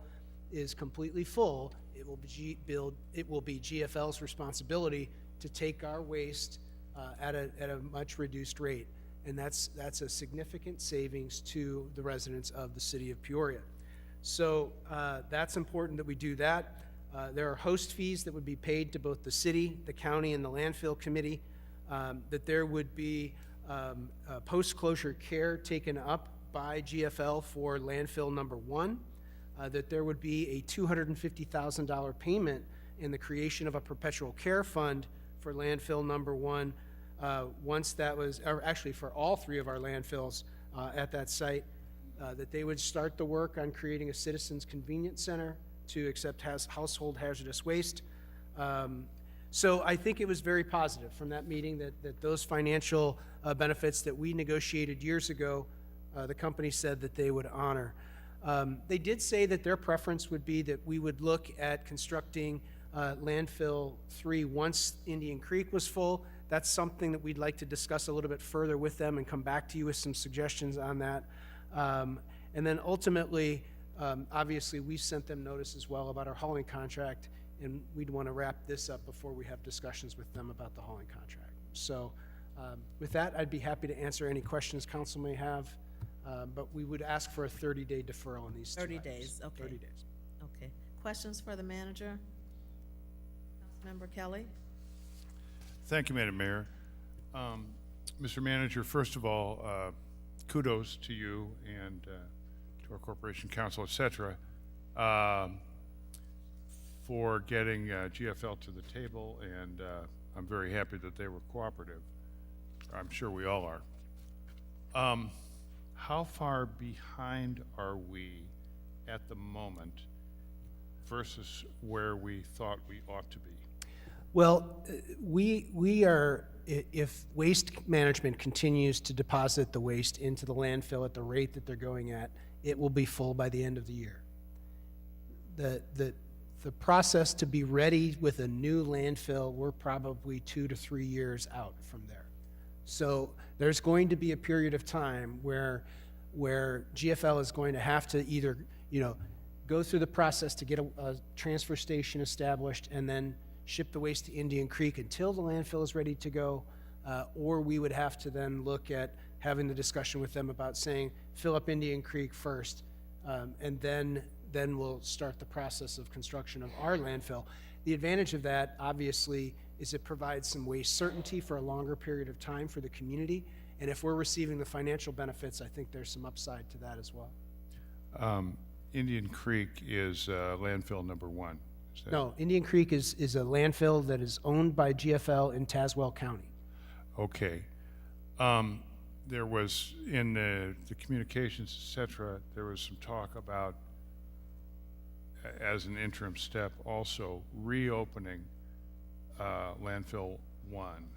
[SPEAKER 11] is completely full, it will be GFL's responsibility to take our waste at a much reduced rate. And that's a significant savings to the residents of the city of Peoria. So that's important that we do that. There are host fees that would be paid to both the city, the county, and the landfill committee, that there would be post-closure care taken up by GFL for landfill number 1, that there would be a $250,000 payment in the creation of a perpetual care fund for landfill number 1, once that was, or actually for all 3 of our landfills at that site, that they would start the work on creating a citizens convenience center to accept household hazardous waste. So I think it was very positive from that meeting that those financial benefits that we negotiated years ago, the company said that they would honor. They did say that their preference would be that we would look at constructing landfill 3 once Indian Creek was full. That's something that we'd like to discuss a little bit further with them and come back to you with some suggestions on that. And then ultimately, obviously, we sent them notice as well about our hauling contract, and we'd want to wrap this up before we have discussions with them about the hauling contract. So with that, I'd be happy to answer any questions council may have, but we would ask for a 30-day deferral on these
[SPEAKER 2] 30
[SPEAKER 11] 2 items.
[SPEAKER 2] days, okay.
[SPEAKER 11] 30 days.
[SPEAKER 2] Okay. Questions for the manager? Councilmember Kelly?
[SPEAKER 9] Thank you, Madam Mayor. Mr. Manager, first of all, kudos to you and to our corporation counsel, et cetera, for getting GFL to the table, and I'm very happy that they were cooperative. I'm sure we all are. How far behind are we at the moment versus where we thought we ought to be?
[SPEAKER 11] Well, we are, if Waste Management continues to deposit the waste into the landfill at the rate that they're going at, it will be full by the end of the year. The process to be ready with a new landfill, we're probably 2 to 3 years out from there. So there's going to be a period of time where GFL is going to have to either, go through the process to get a transfer station established, and then ship the waste to Indian Creek until the landfill is ready to go, or we would have to then look at having the discussion with them about saying, fill up Indian Creek first, and then we'll start the process of construction of our landfill. The advantage of that, obviously, is it provides some waste certainty for a longer period of time for the community, and if we're receiving the financial benefits, I think there's some upside to that as well.
[SPEAKER 9] Indian Creek is landfill number 1. Is that-
[SPEAKER 11] No, Indian Creek is a landfill that is owned by GFL in Tazewell County.
[SPEAKER 9] Okay. There was, in the communications, et cetera, there was some talk about, as an interim step, also reopening landfill 1.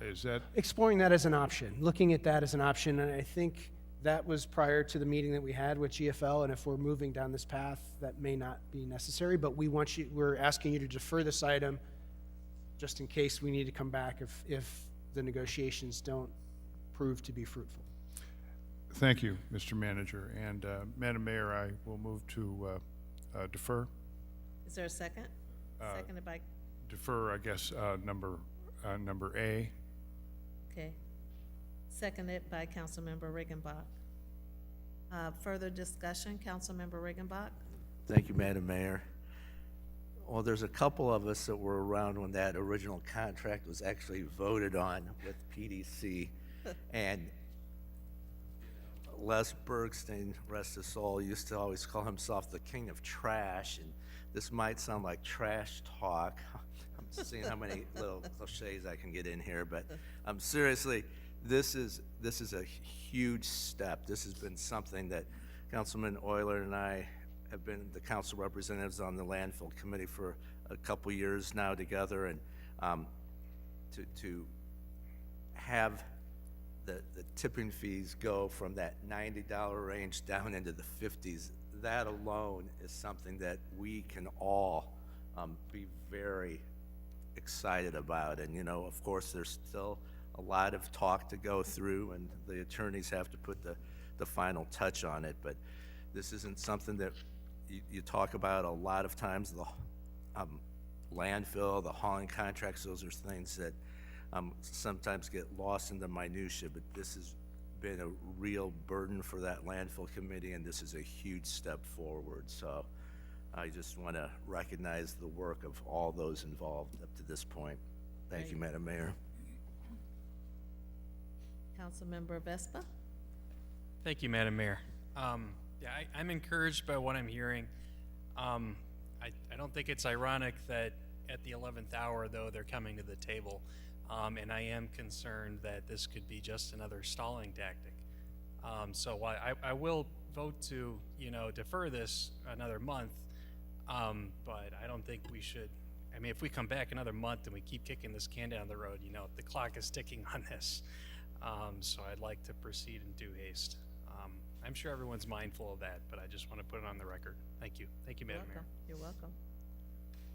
[SPEAKER 9] Is that?
[SPEAKER 11] Exploring that as an option, looking at that as an option, and I think that was prior to the meeting that we had with GFL, and if we're moving down this path, that may not be necessary, but we're asking you to defer this item just in case we need to come back if the negotiations don't prove to be fruitful.
[SPEAKER 9] Thank you, Mr. Manager. And Madam Mayor, I will move to defer.
[SPEAKER 2] Is there a second? Seconded by,
[SPEAKER 9] Defer, I guess, number A.
[SPEAKER 2] okay. Seconded by Councilmember Riggenbach. Further discussion, Councilmember Riggenbach?
[SPEAKER 8] Thank you, Madam Mayor. Well, there's a couple of us that were around when that original contract was actually voted on with PDC. And Les Bergstein, rest his soul, used to always call himself the king of trash. And this might sound like trash talk. I'm seeing how many little cliches I can get in here, but seriously, this is a huge step. This has been something that Councilman Euler and I have been the council representatives on the landfill committee for a couple years now together, and to have the tipping fees go from that $90 range down into the 50s, that alone is something that we can all be very excited about. And, you know, of course, there's still a lot of talk to go through, and the attorneys have to put the final touch on it. But this isn't something that you talk about a lot of times. The landfill, the hauling contracts, those are things that sometimes get lost in the minutia, but this has been a real burden for that landfill committee, and this is a huge step forward. So I just want to recognize the work of all those involved up to this point. Thank you, Madam Mayor.
[SPEAKER 2] Councilmember Vespa?
[SPEAKER 19] Thank you, Madam Mayor. I'm encouraged by what I'm hearing. I don't think it's ironic that at the 11th hour, though, they're coming to the table. And I am concerned that this could be just another stalling tactic. So I will vote to, defer this another month, but I don't think we should. I mean, if we come back another month and we keep kicking this can down the road, the clock is ticking on this. So I'd like to proceed in due haste. I'm sure everyone's mindful of that, but I just want to put it on the record. Thank you. Thank you, Madam Mayor.
[SPEAKER 2] You're welcome.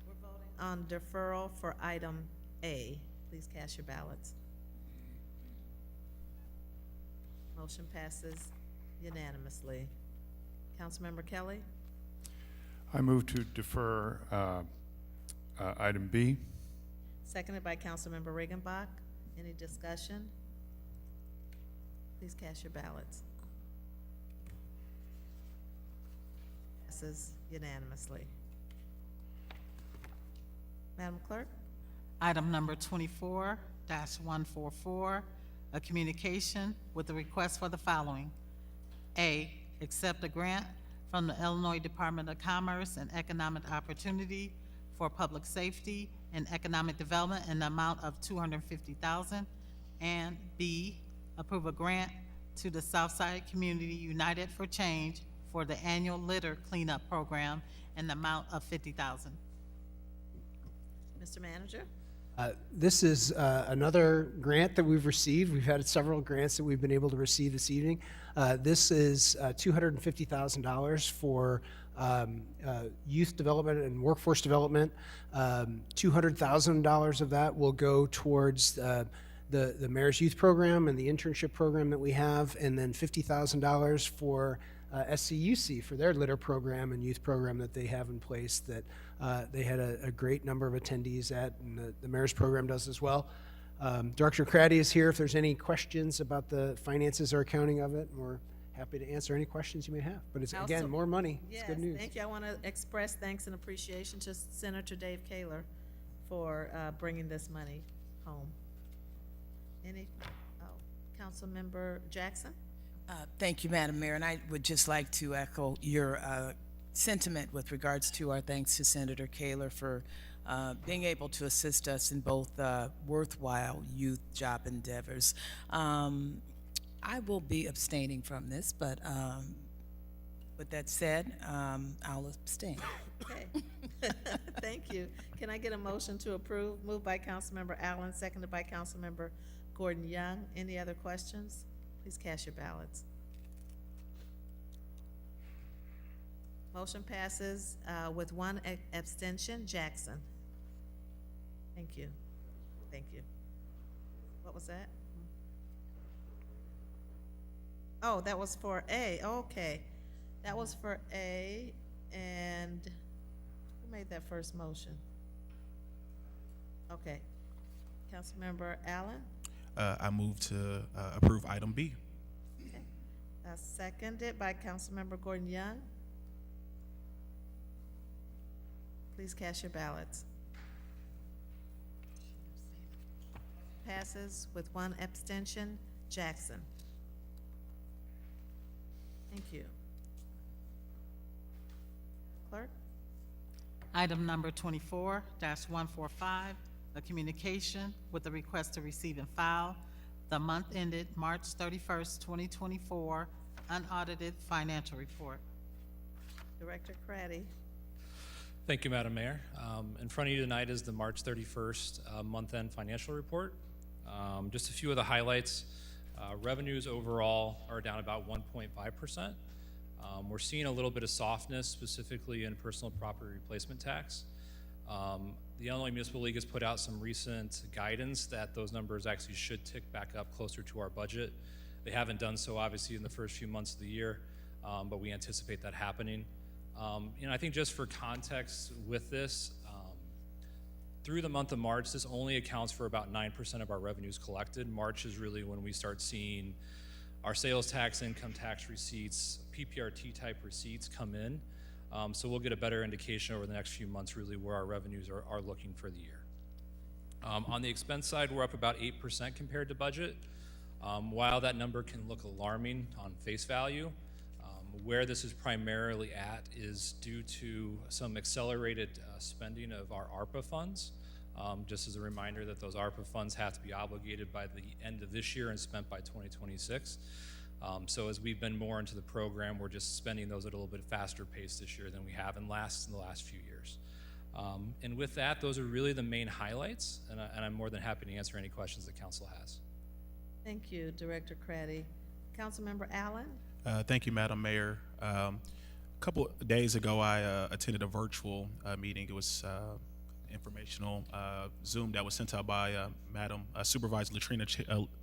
[SPEAKER 2] We're voting on deferral for item A. Please cast your ballots. Motion passes unanimously. Councilmember Kelly?
[SPEAKER 9] I move to defer item B.
[SPEAKER 2] Seconded by Councilmember Riggenbach. Any discussion? Please cast your ballots. Passes unanimously. Madam Clerk?
[SPEAKER 3] Item number 24-144, a communication with a request for the following. A, accept a grant from the Illinois Department of Commerce and Economic Opportunity for Public Safety and Economic Development in the amount of $250,000. And B, approve a grant to the Southside Community United for Change for the annual litter cleanup program in the amount of $50,000.
[SPEAKER 2] Mr. Manager?
[SPEAKER 11] This is another grant that we've received. We've had several grants that we've been able to receive this evening. This is $250,000 for youth development and workforce development. $200,000 of that will go towards the Mayor's Youth Program and the internship program that we have, and then $50,000 for SCUC for their litter program and youth program that they have in place that they had a great number of attendees at, and the mayor's program does as well. Director Craddy is here if there's any questions about the finances or accounting of it, and we're happy to answer any questions you may have. But it's, again,
[SPEAKER 2] Also-
[SPEAKER 11] more money. It's
[SPEAKER 2] Yes,
[SPEAKER 11] good news.
[SPEAKER 2] thank you. I want to express thanks and appreciation to Senator Dave Kaler for bringing this money home. Councilmember Jackson?
[SPEAKER 15] Thank you, Madam Mayor, and I would just like to echo your sentiment with regards to our thanks to Senator Kaler for being able to assist us in both worthwhile youth job endeavors. I will be abstaining from this, but with that said, I'll abstain.
[SPEAKER 2] Okay. Thank you. Can I get a motion to approve? Moved by Councilmember Allen, seconded by Councilmember Gordon Young. Any other questions? Please cast your ballots. Motion passes with one abstention. Jackson. Thank you. Thank you. What was that? Oh, that was for A. Okay. That was for A. And who made that first motion? Okay. Councilmember Allen?
[SPEAKER 18] I move to approve item B.
[SPEAKER 2] Okay. That's seconded by Councilmember Gordon Young. Please cast your ballots. Passes with one abstention. Jackson. Thank you. Clerk?
[SPEAKER 3] Item number 24-145, a communication with a request to receive and file the month ended March 31st, 2024, unaudited financial report.
[SPEAKER 2] Director Craddy.
[SPEAKER 20] Thank you, Madam Mayor. In front of you tonight is the March 31st month-end financial report. Just a few of the highlights. Revenues overall are down about 1.5%. We're seeing a little bit of softness, specifically in personal property replacement tax. The Illinois Municipal League has put out some recent guidance that those numbers actually should tick back up closer to our budget. They haven't done so, obviously, in the first few months of the year, but we anticipate that happening. I think just for context with this, through the month of March, this only accounts for about 9% of our revenues collected. March is really when we start seeing our sales tax, income tax receipts, PPRT type receipts come in. So we'll get a better indication over the next few months really where our revenues are looking for the year. On the expense side, we're up about 8% compared to budget. While that number can look alarming on face value, where this is primarily at is due to some accelerated spending of our ARPA funds. Just as a reminder that those ARPA funds have to be obligated by the end of this year and spent by 2026. So as we've been more into the program, we're just spending those at a little bit faster pace this year than we have in the last few years. And with that, those are really the main highlights, and I'm more than happy to answer any questions that council has.
[SPEAKER 2] Thank you, Director Craddy. Councilmember Allen?
[SPEAKER 18] Thank you, Madam Mayor. A couple of days ago, I attended a virtual meeting. It was informational Zoom that was sent out by Madam Supervisor Latrina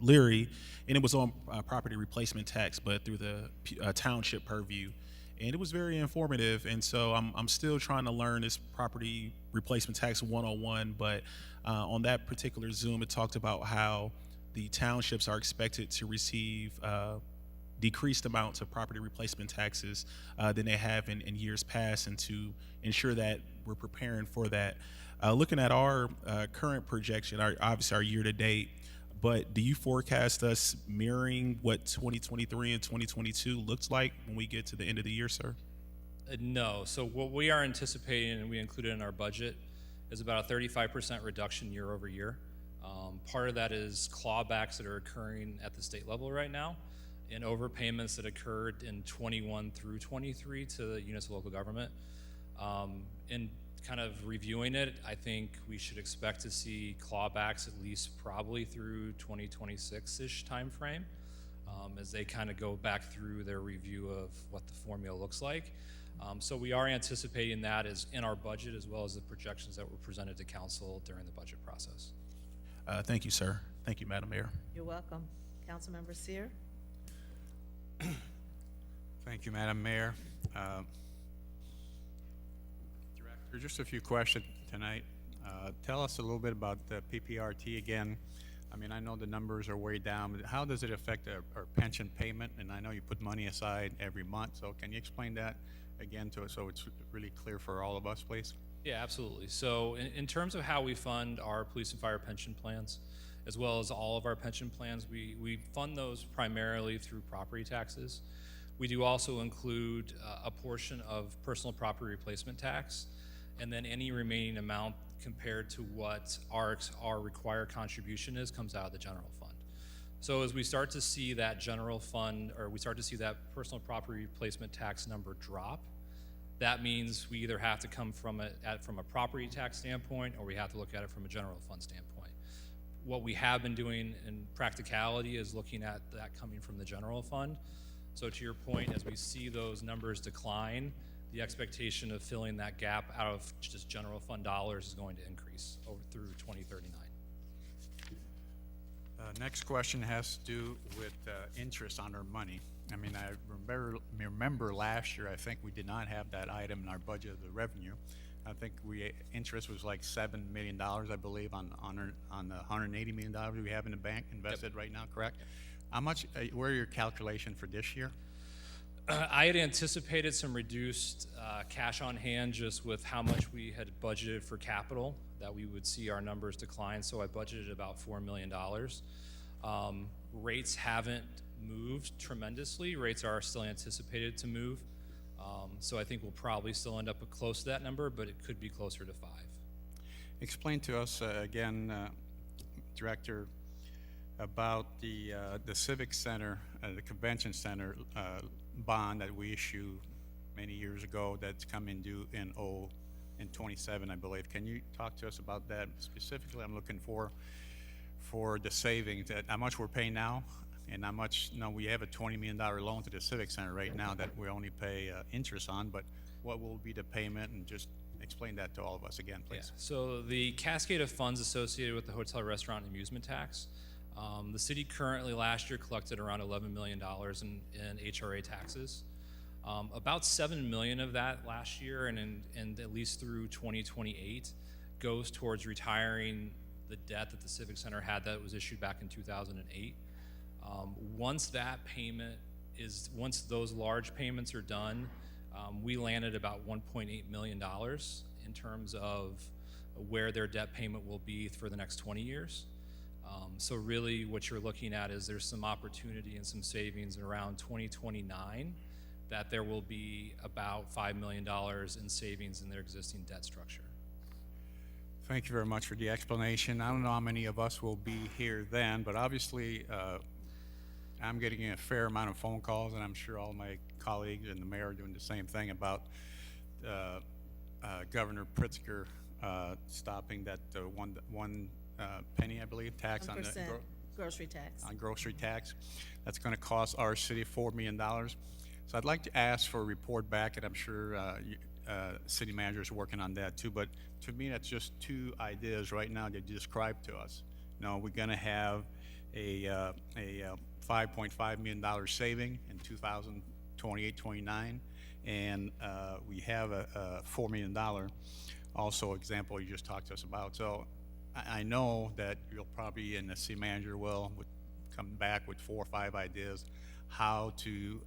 [SPEAKER 18] Leary, and it was on property replacement tax, but through the Township purview. And it was very informative, and so I'm still trying to learn this property replacement tax 101, but on that particular Zoom, it talked about how the townships are expected to receive decreased amounts of property replacement taxes than they have in years past, and to ensure that we're preparing for that. Looking at our current projection, obviously our year-to-date, but do you forecast us mirroring what 2023 and 2022 looks like when we get to the end of the year, sir?
[SPEAKER 20] No. So what we are anticipating, and we included in our budget, is about a 35% reduction year over year. Part of that is clawbacks that are occurring at the state level right now, and overpayments that occurred in 21 through 23 to the units of local government. In kind of reviewing it, I think we should expect to see clawbacks at least probably through 2026-ish timeframe, as they kind of go back through their review of what the formula looks like. So we are anticipating that as in our budget, as well as the projections that were presented to council during the budget process.
[SPEAKER 18] Thank you, sir. Thank you, Madam Mayor.
[SPEAKER 2] You're welcome. Councilmember Sear?
[SPEAKER 10] Thank you, Madam Mayor. Director, just a few questions tonight. Tell us a little bit about the PPRT again. I mean, I know the numbers are way down, but how does it affect our pension payment? And I know you put money aside every month, so can you explain that again to us so it's really clear for all of us, please?
[SPEAKER 20] Yeah, absolutely. So in terms of how we fund our police and fire pension plans, as well as all of our pension plans, we fund those primarily through property taxes. We do also include a portion of personal property replacement tax, and then any remaining amount compared to what our required contribution is comes out of the general fund. So as we start to see that general fund, or we start to see that personal property replacement tax number drop, that means we either have to come from a property tax standpoint, or we have to look at it from a general fund standpoint. What we have been doing in practicality is looking at that coming from the general fund. So to your point, as we see those numbers decline, the expectation of filling that gap out of just general fund dollars is going to increase over through 2039.
[SPEAKER 10] Next question has to do with interest on our money. I mean, I remember last year, I think we did not have that item in our budget of the revenue. I think interest was like $7 million, I believe, on the $180 million we have in the bank invested right now, correct? How much, what are your calculation for this year?
[SPEAKER 20] I had anticipated some reduced cash on hand just with how much we had budgeted for capital, that we would see our numbers decline, so I budgeted about $4 million. Rates haven't moved tremendously. Rates are still anticipated to move. So I think we'll probably still end up close to that number, but it could be closer to 5.
[SPEAKER 10] Explain to us again, Director, about the Civic Center, the Convention Center bond that we issued many years ago that's coming due in 27, I believe. Can you talk to us about that specifically? I'm looking for the savings, how much we're paying now, and how much, we have a $20 million loan to the Civic Center right now that we only pay interest on, but what will be the payment, and just explain that to all of us again, please.
[SPEAKER 20] Yeah. So the cascade of funds associated with the hotel, restaurant, and amusement tax, the city currently last year collected around $11 million in HRA taxes. About $7 million of that last year, and at least through 2028, goes towards retiring the debt that the Civic Center had that was issued back in 2008. Once those large payments are done, we landed about $1.8 million in terms of where their debt payment will be for the next 20 years. So really what you're looking at is there's some opportunity and some savings around 2029 that there will be about $5 million in savings in their existing debt structure.
[SPEAKER 10] Thank you very much for the explanation. I don't know how many of us will be here then, but obviously I'm getting a fair amount of phone calls, and I'm sure all my colleagues and the mayor are doing the same thing about Governor Pritzker stopping that one penny, I believe, tax on the
[SPEAKER 2] grocery tax.
[SPEAKER 10] On grocery tax. That's going to cost our city $4 million. So I'd like to ask for a report back, and I'm sure city manager is working on that too. But to me, that's just two ideas right now that you described to us. We're going to have a $5.5 million saving in 2028-29, and we have a $4 million also example you just talked to us about. So I know that you'll probably, and the city manager will, come back with 4 or 5 ideas how to,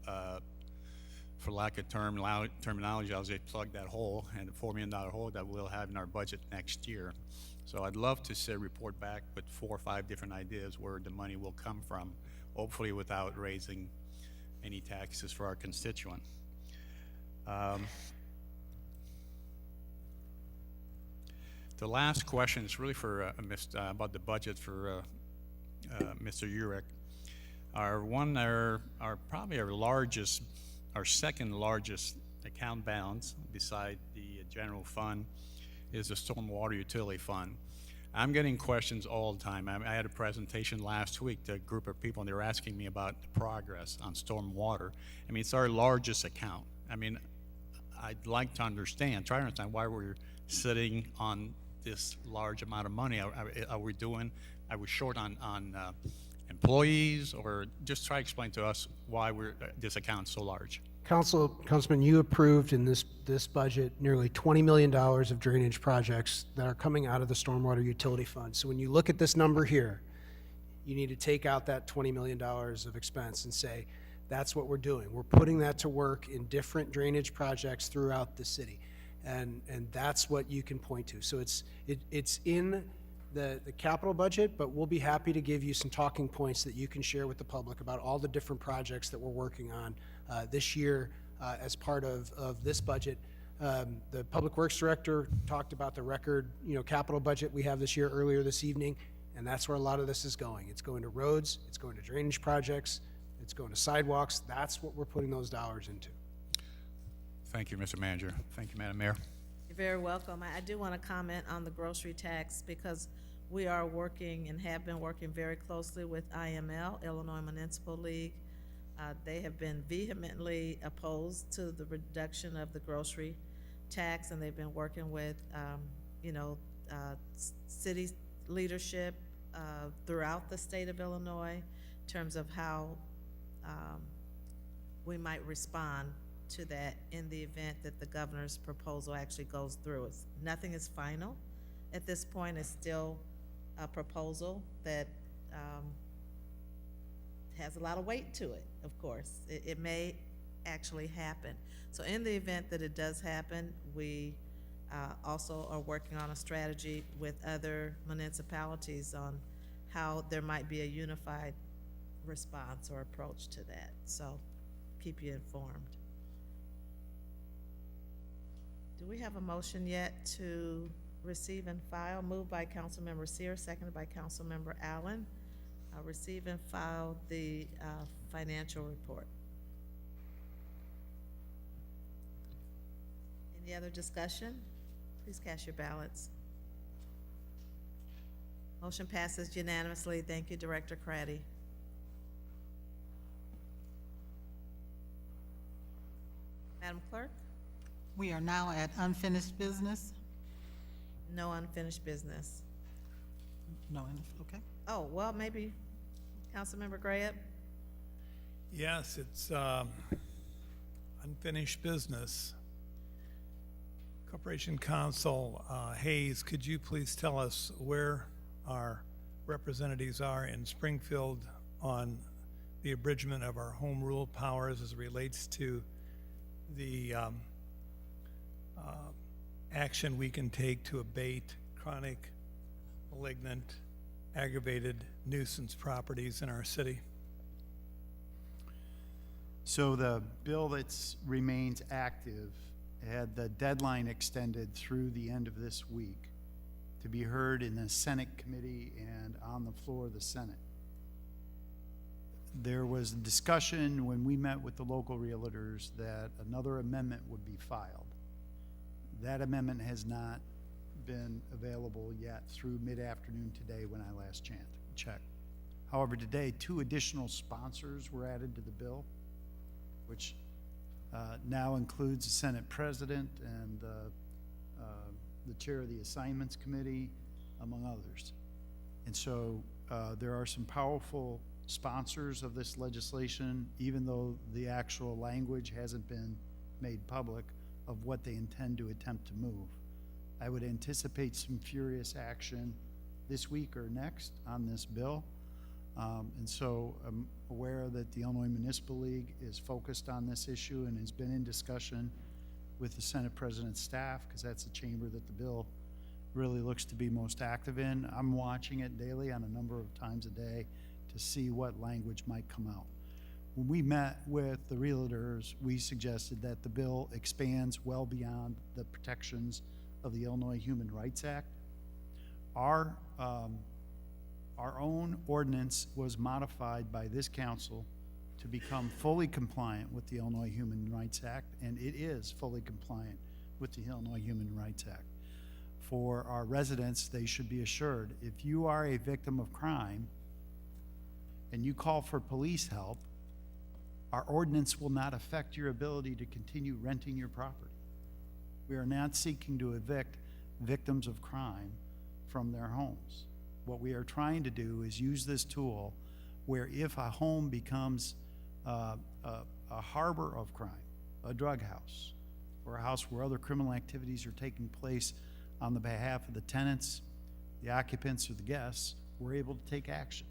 [SPEAKER 10] for lack of terminology, I'll say plug that hole, and the $4 million hole that we'll have in our budget next year. So I'd love to see a report back with 4 or 5 different ideas where the money will come from, hopefully without raising any taxes for our constituent. The last question is really for about the budget for Mr. Urich. Probably our second largest account balance beside the general fund is the stormwater utility fund. I'm getting questions all the time. I had a presentation last week to a group of people, and they were asking me about the progress on stormwater. I mean, it's our largest account. I mean, I'd like to try to understand why we're sitting on this large amount of money. Are we short on employees, or just try to explain to us why this account's so large?
[SPEAKER 11] Councilman, you approved in this budget nearly $20 million of drainage projects that are coming out of the stormwater utility fund. So when you look at this number here, you need to take out that $20 million of expense and say, that's what we're doing. We're putting that to work in different drainage projects throughout the city. And that's what you can point to. So it's in the capital budget, but we'll be happy to give you some talking points that you can share with the public about all the different projects that we're working on this year as part of this budget. The Public Works Director talked about the record, capital budget we have this year earlier this evening, and that's where a lot of this is going. It's going to roads, it's going to drainage projects, it's going to sidewalks. That's what we're putting those dollars into.
[SPEAKER 10] Thank you, Mr. Manager. Thank you, Madam Mayor.
[SPEAKER 2] You're very welcome. I do want to comment on the grocery tax because we are working and have been working very closely with IML, Illinois Municipal League. They have been vehemently opposed to the reduction of the grocery tax, and they've been working with, city leadership throughout the state of Illinois in terms of how we might respond to that in the event that the governor's proposal actually goes through. Nothing is final at this point. It's still a proposal that has a lot of weight to it, of course. It may actually happen. So in the event that it does happen, we also are working on a strategy with other municipalities on how there might be a unified response or approach to that. So keep you informed. Do we have a motion yet to receive and file? Moved by Councilmember Sears, seconded by Councilmember Allen. Receive and file the financial report. Any other discussion? Please cast your ballots. Motion passes unanimously. Thank you, Director Craddy. Madam Clerk?
[SPEAKER 3] We are now at unfinished business.
[SPEAKER 2] No unfinished business.
[SPEAKER 3] Okay.
[SPEAKER 2] Oh, well, maybe Councilmember Graham?
[SPEAKER 6] Yes, it's unfinished business. Corporation Counsel Hayes, could you please tell us where our representatives are in Springfield on the abridgment of our home rule powers as it relates to the action we can take to abate chronic, malignant, aggravated nuisance properties in our city?
[SPEAKER 13] So the bill that remains active had the deadline extended through the end of this week to be heard in the Senate committee and on the floor of the Senate. There was a discussion when we met with the local realtors that another amendment would be filed. That amendment has not been available yet through mid-afternoon today when I last checked. However, today, 2 additional sponsors were added to the bill, which now includes the Senate President and the Chair of the Assignments Committee, among others. And so there are some powerful sponsors of this legislation, even though the actual language hasn't been made public of what they intend to attempt to move. I would anticipate some furious action this week or next on this bill. And so I'm aware that the Illinois Municipal League is focused on this issue and has been in discussion with the Senate President's staff, because that's the chamber that the bill really looks to be most active in. I'm watching it daily on a number of times a day to see what language might come out. When we met with the realtors, we suggested that the bill expands well beyond the protections of the Illinois Human Rights Act. Our own ordinance was modified by this council to become fully compliant with the Illinois Human Rights Act, and it is fully compliant with the Illinois Human Rights Act. For our residents, they should be assured, if you are a victim of crime and you call for police help, our ordinance will not affect your ability to continue renting your property. We are not seeking to evict victims of crime from their homes. What we are trying to do is use this tool where if a home becomes a harbor of crime, a drug house, or a house where other criminal activities are taking place on the behalf of the tenants, the occupants, or the guests, we're able to take action.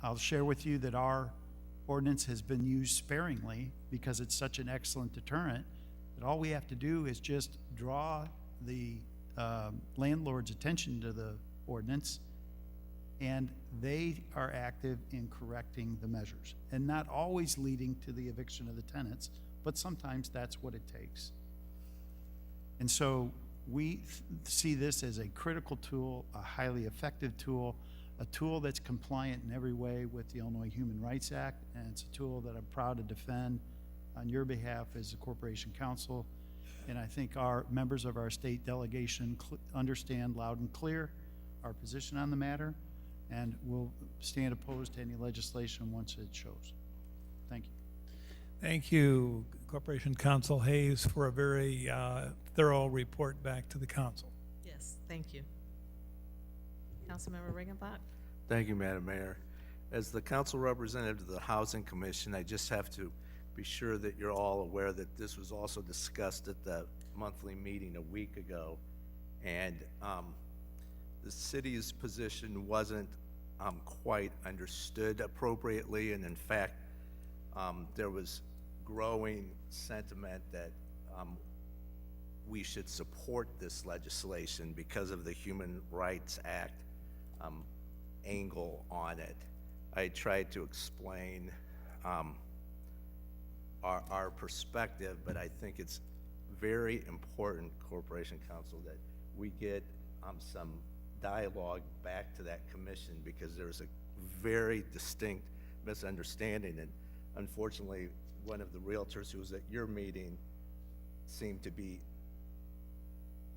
[SPEAKER 13] I'll share with you that our ordinance has been used sparingly because it's such an excellent deterrent that all we have to do is just draw the landlord's attention to the ordinance, and they are active in correcting the measures, and not always leading to the eviction of the tenants, but sometimes that's what it takes. And so we see this as a critical tool, a highly effective tool, a tool that's compliant in every way with the Illinois Human Rights Act, and it's a tool that I'm proud to defend on your behalf as the Corporation Counsel. And I think our members of our state delegation understand loud and clear our position on the matter, and will stand opposed to any legislation once it shows. Thank you.
[SPEAKER 6] Thank you, Corporation Counsel Hayes, for a very thorough report back to the council.
[SPEAKER 2] Yes, thank you. Councilmember Riggenbach?
[SPEAKER 8] Thank you, Madam Mayor. As the council representative to the Housing Commission, I just have to be sure that you're all aware that this was also discussed at the monthly meeting a week ago. And the city's position wasn't quite understood appropriately. And in fact, there was growing sentiment that we should support this legislation because of the Human Rights Act angle on it. I tried to explain our perspective, but I think it's very important, Corporation Counsel, that we get some dialogue back to that commission, because there's a very distinct misunderstanding. And unfortunately, one of the realtors who was at your meeting seemed to be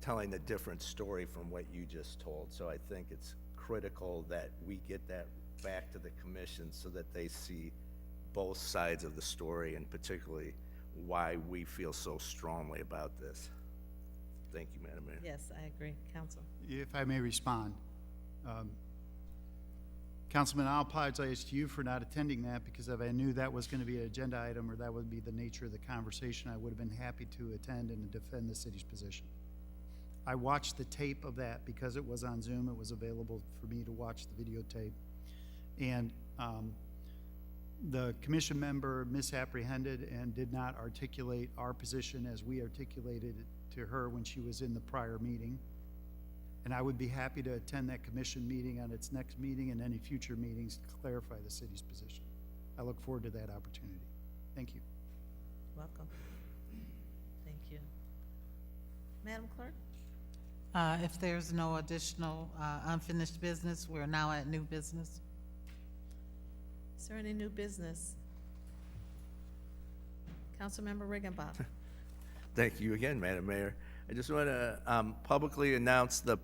[SPEAKER 8] telling a different story from what you just told. So I think it's critical that we get that back to the commission so that they see both sides of the story, and particularly why we feel so strongly about this. Thank you, Madam Mayor.
[SPEAKER 2] Yes, I agree. Council?
[SPEAKER 13] If I may respond. Councilman, I'll apologize to you for not attending that, because if I knew that was going to be an agenda item, or that would be the nature of the conversation, I would have been happy to attend and defend the city's position. I watched the tape of that because it was on Zoom. It was available for me to watch the videotape. And the commission member misapprehended and did not articulate our position as we articulated it to her when she was in the prior meeting. And I would be happy to attend that commission meeting on its next meeting and any future meetings to clarify the city's position. I look forward to that opportunity. Thank you.
[SPEAKER 2] Welcome. Thank you. Madam Clerk?
[SPEAKER 3] If there's no additional unfinished business, we're now at new business.
[SPEAKER 2] Is there any new business? Councilmember Riggenbach?
[SPEAKER 8] Thank you again, Madam Mayor. I just want to publicly announce the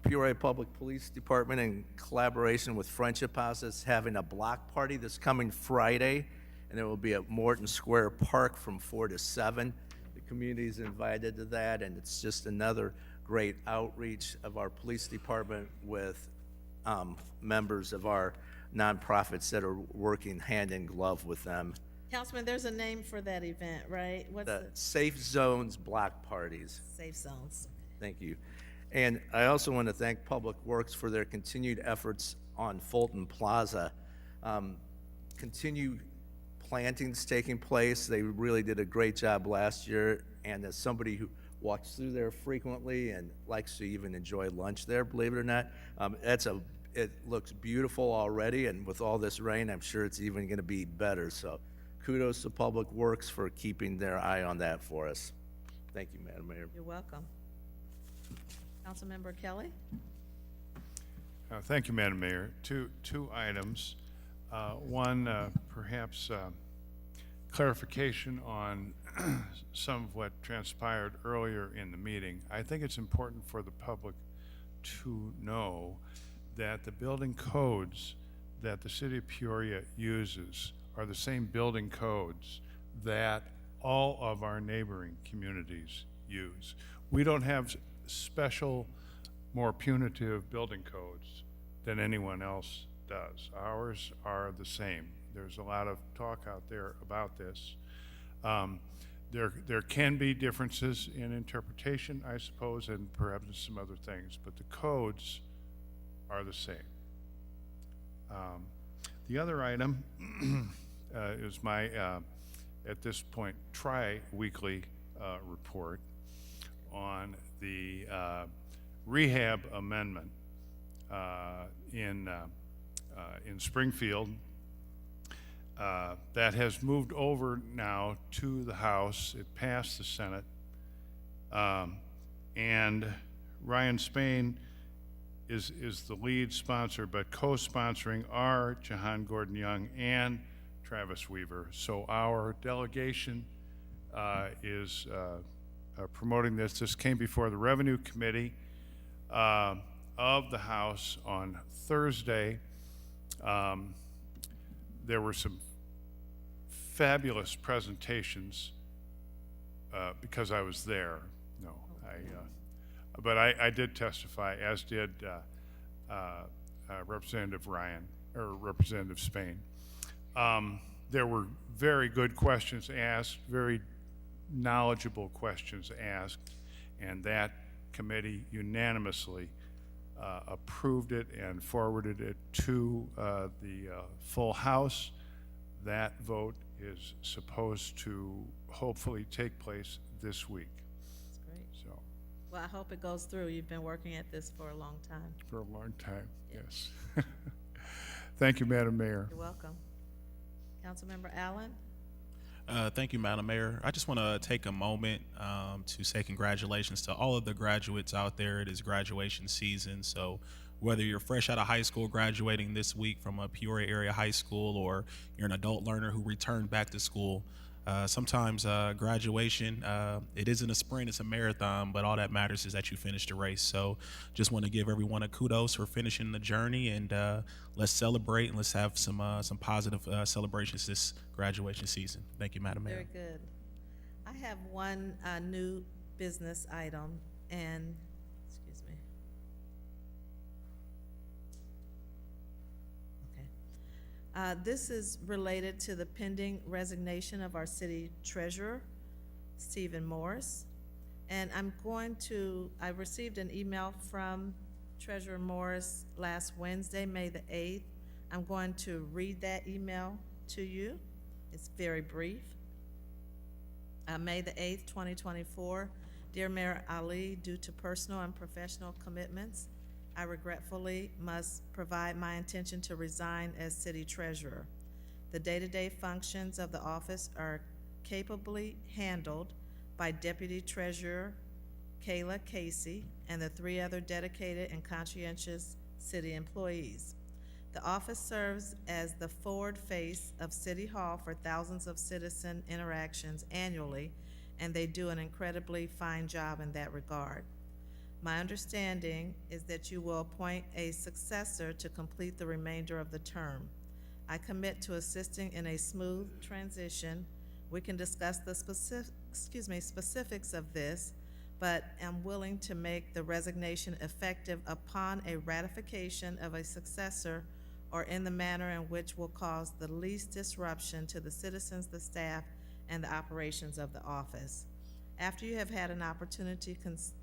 [SPEAKER 8] Peoria Public Police Department, in collaboration with Friendship House, is having a block party this coming Friday, and it will be at Morton Square Park from 4 to 7. The community is invited to that, and it's just another great outreach of our police department with members of our nonprofits that are working hand in glove with them.
[SPEAKER 2] Councilman, there's a name for that event, right? What's
[SPEAKER 8] The Safe Zones Block Parties.
[SPEAKER 2] Safe Zones?
[SPEAKER 8] Thank you. And I also want to thank Public Works for their continued efforts on Fulton Plaza. Continued plantings taking place. They really did a great job last year, and as somebody who walks through there frequently and likes to even enjoy lunch there, believe it or not, it looks beautiful already, and with all this rain, I'm sure it's even going to be better. So kudos to Public Works for keeping their eye on that for us. Thank you, Madam Mayor.
[SPEAKER 2] You're welcome. Councilmember Kelly?
[SPEAKER 9] Thank you, Madam Mayor. Two items. One, perhaps clarification on some of what transpired earlier in the meeting. I think it's important for the public to know that the building codes that the city of Peoria uses are the same building codes that all of our neighboring communities use. We don't have special, more punitive building codes than anyone else does. Ours are the same. There's a lot of talk out there about this. There can be differences in interpretation, I suppose, and perhaps some other things, but the codes are the same. The other item is my, at this point, tri-weekly report on the rehab amendment in Springfield that has moved over now to the House. It passed the Senate. And Ryan Spain is the lead sponsor, but co-sponsoring are Jahan Gordon Young and Travis Weaver. So our delegation is promoting this. This came before the Revenue Committee of the House on Thursday. There were some fabulous presentations because I was there. No, but I did testify, as did Representative Ryan, or Representative Spain. There were very good questions asked, very knowledgeable questions asked, and that committee unanimously approved it and forwarded it to the full House. That vote is supposed to hopefully take place this week.
[SPEAKER 2] That's great.
[SPEAKER 9] So,
[SPEAKER 2] Well, I hope it goes through. You've been working at this for a long time.
[SPEAKER 9] for a long time, yes. Thank you, Madam Mayor.
[SPEAKER 2] You're welcome. Councilmember Allen?
[SPEAKER 18] Thank you, Madam Mayor. I just want to take a moment to say congratulations to all of the graduates out there. It is graduation season, so whether you're fresh out of high school graduating this week from a Peoria area high school, or you're an adult learner who returned back to school, sometimes graduation, it isn't a sprint, it's a marathon, but all that matters is that you finished the race. So just want to give everyone a kudos for finishing the journey, and let's celebrate and let's have some positive celebrations this graduation season. Thank you, Madam Mayor.
[SPEAKER 2] Very good. I have one new business item, and, excuse me. Okay. This is related to the pending resignation of our city treasurer, Stephen Morris. And I received an email from Treasurer Morris last Wednesday, May the 8th. I'm going to read that email to you. It's very brief. May the 8th, 2024. Dear Mayor Ali, due to personal and professional commitments, I regretfully must provide my intention to resign as city treasurer. The day-to-day functions of the office are capably handled by Deputy Treasurer Kayla Casey and the 3 other dedicated and conscientious city employees. The office serves as the forward face of City Hall for thousands of citizen interactions annually, and they do an incredibly fine job in that regard. My understanding is that you will appoint a successor to complete the remainder of the term. I commit to assisting in a smooth transition. We can discuss the specifics of this, but am willing to make the resignation effective upon a ratification of a successor, or in the manner in which will cause the least disruption to the citizens, the staff, and the operations of the office. After you have had an opportunity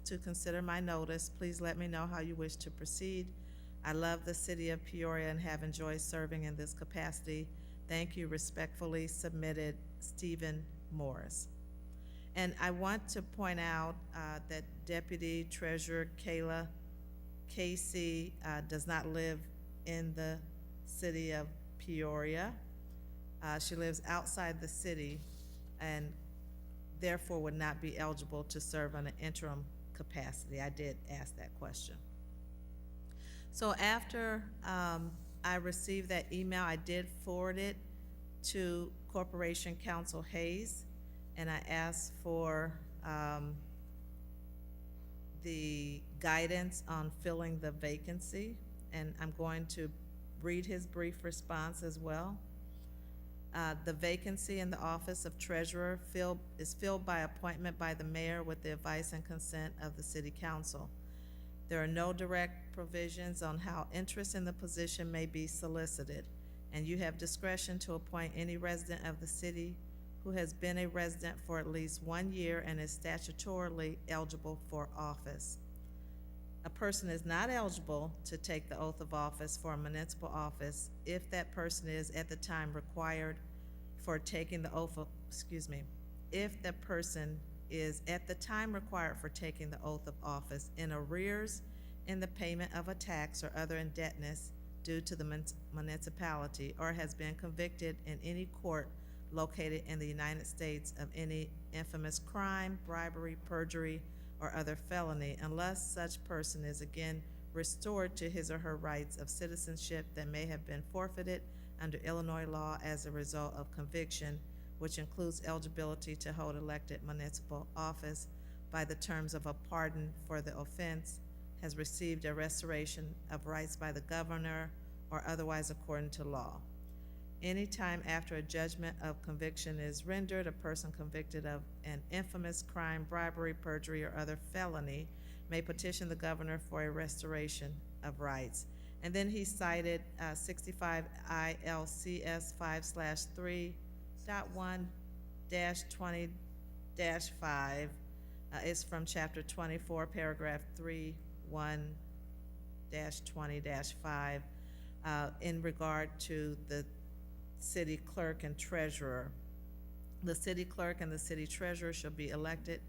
[SPEAKER 2] to consider my notice, please let me know how you wish to proceed. I love the city of Peoria and have enjoyed serving in this capacity. Thank you. Respectfully submitted, Stephen Morris. And I want to point out that Deputy Treasurer Kayla Casey does not live in the city of Peoria. She lives outside the city and therefore would not be eligible to serve on an interim capacity. I did ask that question. So after I received that email, I did forward it to Corporation Counsel Hayes, and I asked for the guidance on filling the vacancy, and I'm going to read his brief response as well. The vacancy in the office of treasurer is filled by appointment by the mayor with the advice and consent of the city council. There are no direct provisions on how interest in the position may be solicited, and you have discretion to appoint any resident of the city who has been a resident for at least 1 year and is statutorily eligible for office. A person is not eligible to take the oath of office for a municipal office if that person is at the time required for taking the oath of, if the person is at the time required for taking the oath of office in arrears in the payment of a tax or other indebtedness due to the municipality, or has been convicted in any court located in the United States of any infamous crime, bribery, perjury, or other felony, unless such person is again restored to his or her rights of citizenship that may have been forfeited under Illinois law as a result of conviction, which includes eligibility to hold elected municipal office by the terms of a pardon for the offense, has received a restoration of rights by the governor or otherwise according to law. Any time after a judgment of conviction is rendered, a person convicted of an infamous crime, bribery, perjury, or other felony may petition the governor for a restoration of rights. And then he cited 65 ILCS 5/3.1-20-5. It's from chapter 24, paragraph 3:1-20-5, in regard to the city clerk and treasurer. The city clerk and the city treasurer shall be elected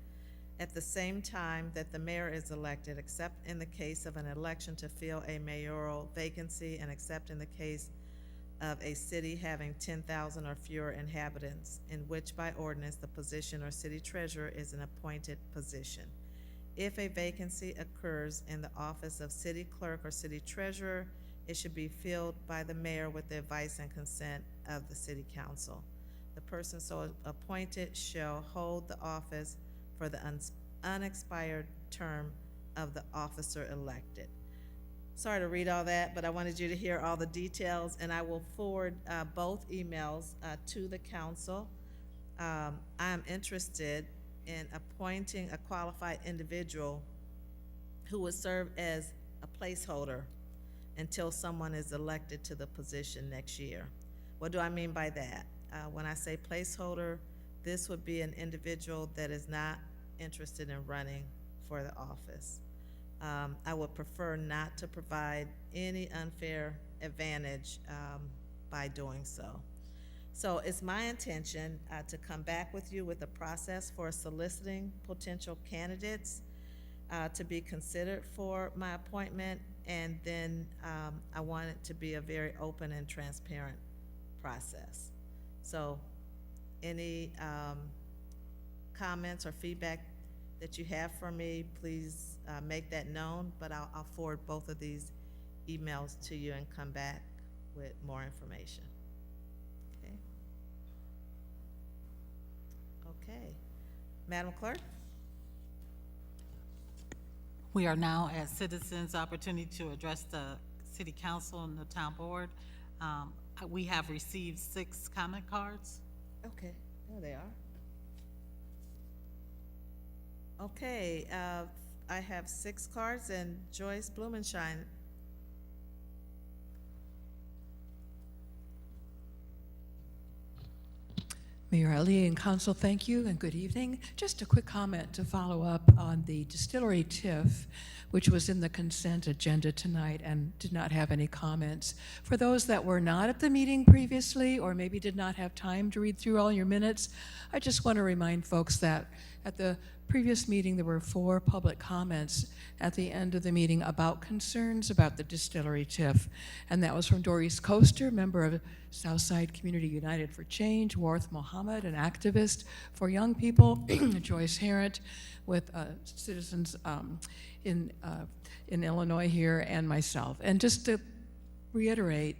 [SPEAKER 2] at the same time that the mayor is elected, except in the case of an election to fill a mayoral vacancy, and except in the case of a city having 10,000 or fewer inhabitants, in which by ordinance the position or city treasurer is an appointed position. If a vacancy occurs in the office of city clerk or city treasurer, it should be filled by the mayor with the advice and consent of the city council. The person so appointed shall hold the office for the unexpired term of the officer elected. Sorry to read all that, but I wanted you to hear all the details, and I will forward both emails to the council. I'm interested in appointing a qualified individual who would serve as a placeholder until someone is elected to the position next year. What do I mean by that? When I say placeholder, this would be an individual that is not interested in running for the office. I would prefer not to provide any unfair advantage by doing so. So it's my intention to come back with you with a process for soliciting potential candidates to be considered for my appointment, and then I want it to be a very open and transparent process. So any comments or feedback that you have for me, please make that known, but I'll forward both of these emails to you and come back with more information. Okay. Okay. Madam Clerk?
[SPEAKER 3] We are now at citizens' opportunity to address the city council and the town board. We have received 6 comment cards.
[SPEAKER 2] Okay, there they are. Okay, I have 6 cards, and Joyce Blumenshine.
[SPEAKER 21] Mayor Ali and Council, thank you and good evening. Just a quick comment to follow up on the distillery TIF, which was in the consent agenda tonight and did not have any comments. For those that were not at the meeting previously or maybe did not have time to read through all your minutes, I just want to remind folks that at the previous meeting there were 4 public comments at the end of the meeting about concerns about the distillery TIF, and that was from Doris Coaster, member of Southside Community United for Change, Warth Mohammed, an activist for young people, Joyce Harrent with citizens in Illinois here, and myself. And just to reiterate,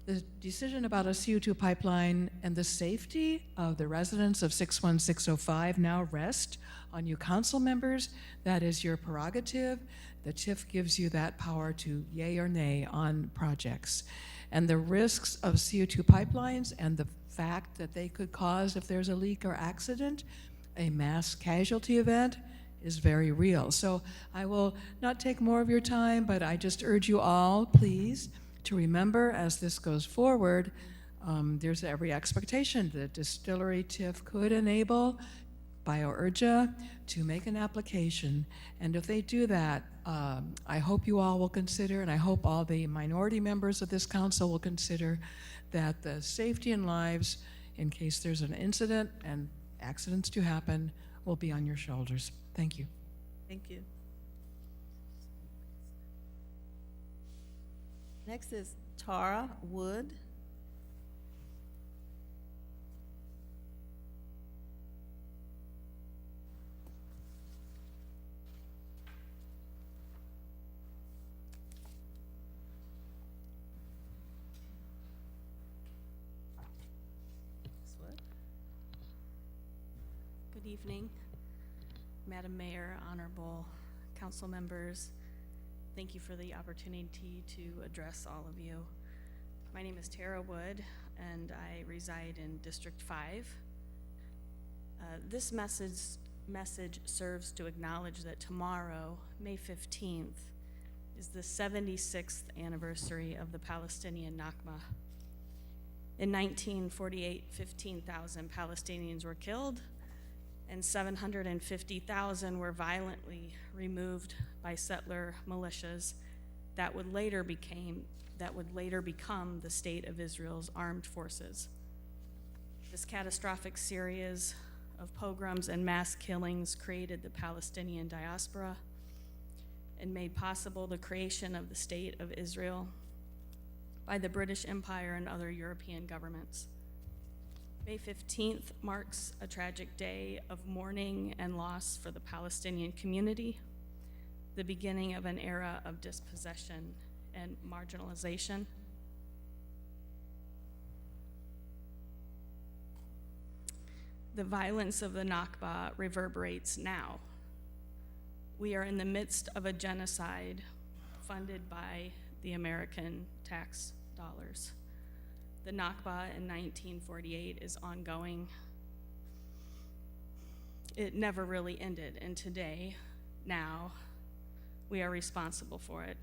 [SPEAKER 21] the decision about a CO2 pipeline and the safety of the residents of 61605 now rest on you council members. That is your prerogative. The TIF gives you that power to yay or nay on projects. And the risks of CO2 pipelines and the fact that they could cause, if there's a leak or accident, a mass casualty event is very real. So I will not take more of your time, but I just urge you all, please, to remember as this goes forward, there's every expectation that distillery TIF could enable BioUrgia to make an application. And if they do that, I hope you all will consider, and I hope all the minority members of this council will consider that the safety and lives, in case there's an incident and accidents do happen, will be on your shoulders. Thank you.
[SPEAKER 2] Thank you. Next is Tara Wood.
[SPEAKER 1] Good evening, Madam Mayor, honorable council members. Thank you for the opportunity to address all of you. My name is Tara Wood, and I reside in District 5. This message serves to acknowledge that tomorrow, May 15th, is the 76th anniversary of the Palestinian Nakba. In 1948, 15,000 Palestinians were killed, and 750,000 were violently removed by settler militias that would later become the State of Israel's armed forces. This catastrophic series of pogroms and mass killings created the Palestinian diaspora and made possible the creation of the State of Israel by the British Empire and other European governments. May 15th marks a tragic day of mourning and loss for the Palestinian community, the beginning of an era of dispossession and marginalization. The violence of the Nakba reverberates now. We are in the midst of a genocide funded by the American tax dollars. The Nakba in 1948 is ongoing. It never really ended, and today, now, we are responsible for it.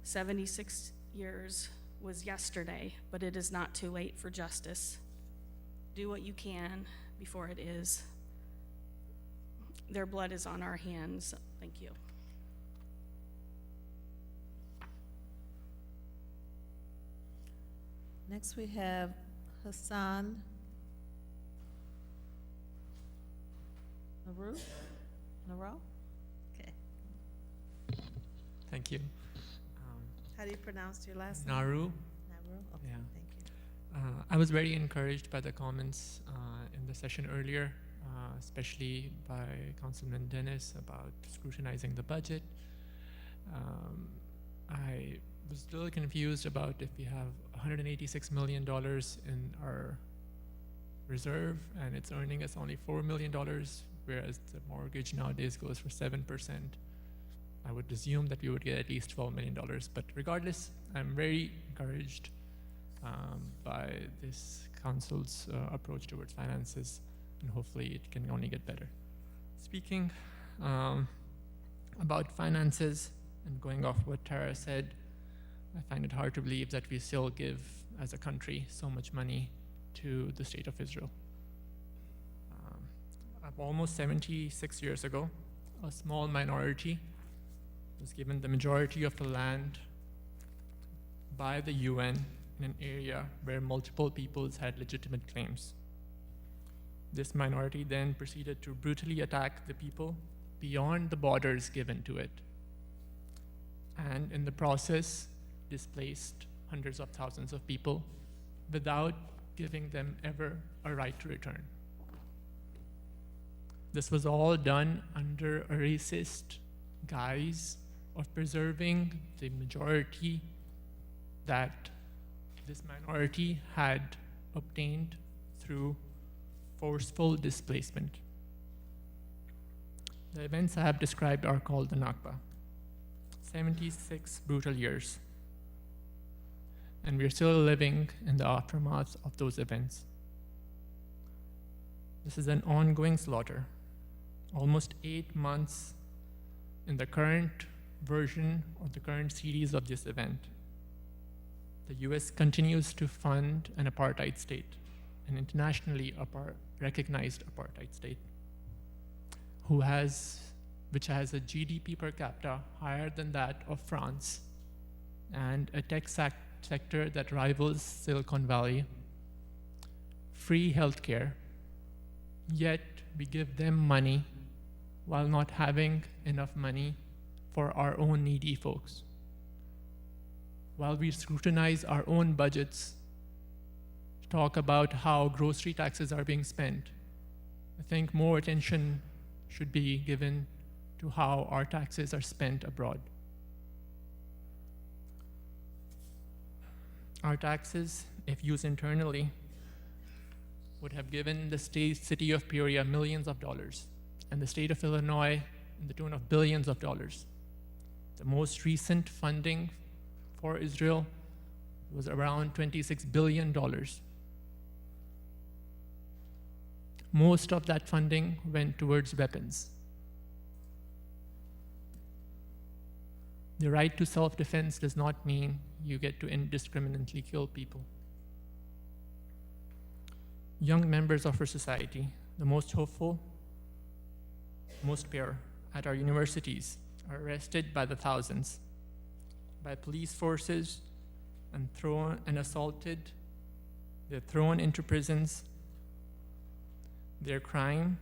[SPEAKER 1] 76 years was yesterday, but it is not too late for justice. Do what you can before it is. Their blood is on our hands. Thank you.
[SPEAKER 2] Next we have Hassan Naro? Okay.
[SPEAKER 22] Thank you.
[SPEAKER 2] How do you pronounce your last name?
[SPEAKER 22] Naru.
[SPEAKER 2] Naru? Okay,
[SPEAKER 22] Yeah.
[SPEAKER 2] thank you.
[SPEAKER 22] I was very encouraged by the comments in the session earlier, especially by Councilman Dennis about scrutinizing the budget. I was a little confused about if we have $186 million in our reserve and it's earning us only $4 million, whereas the mortgage nowadays goes for 7%. I would assume that we would get at least $12 million, but regardless, I'm very encouraged by this council's approach towards finances, and hopefully it can only get better. Speaking about finances and going off what Tara said, I find it hard to believe that we still give, as a country, so much money to the State of Israel. Almost 76 years ago, a small minority was given the majority of the land by the UN in an area where multiple peoples had legitimate claims. This minority then proceeded to brutally attack the people beyond the borders given to it, and in the process displaced hundreds of thousands of people without giving them ever a right to return. This was all done under a racist guise of preserving the majority that this minority had obtained through forceful displacement. The events I have described are called the Nakba. 76 brutal years. And we're still living in the aftermath of those events. This is an ongoing slaughter almost 8 months in the current version or the current series of this event, the US continues to fund an apartheid state, an internationally recognized apartheid state, which has a GDP per capita higher than that of France, and a tech sector that rivals Silicon Valley, free healthcare, yet we give them money while not having enough money for our own needy folks. While we scrutinize our own budgets, talk about how grocery taxes are being spent, I think more attention should be given to how our taxes are spent abroad. Our taxes, if used internally, would have given the city of Peoria millions of dollars, and the state of Illinois in the tune of billions of dollars. The most recent funding for Israel was around $26 billion. Most of that funding went towards weapons. The right to self-defense does not mean you get to indiscriminately kill people. Young members of our society, the most hopeful, most pure, at our universities are arrested by the thousands, by police forces, and assaulted. They're thrown into prisons. Their crime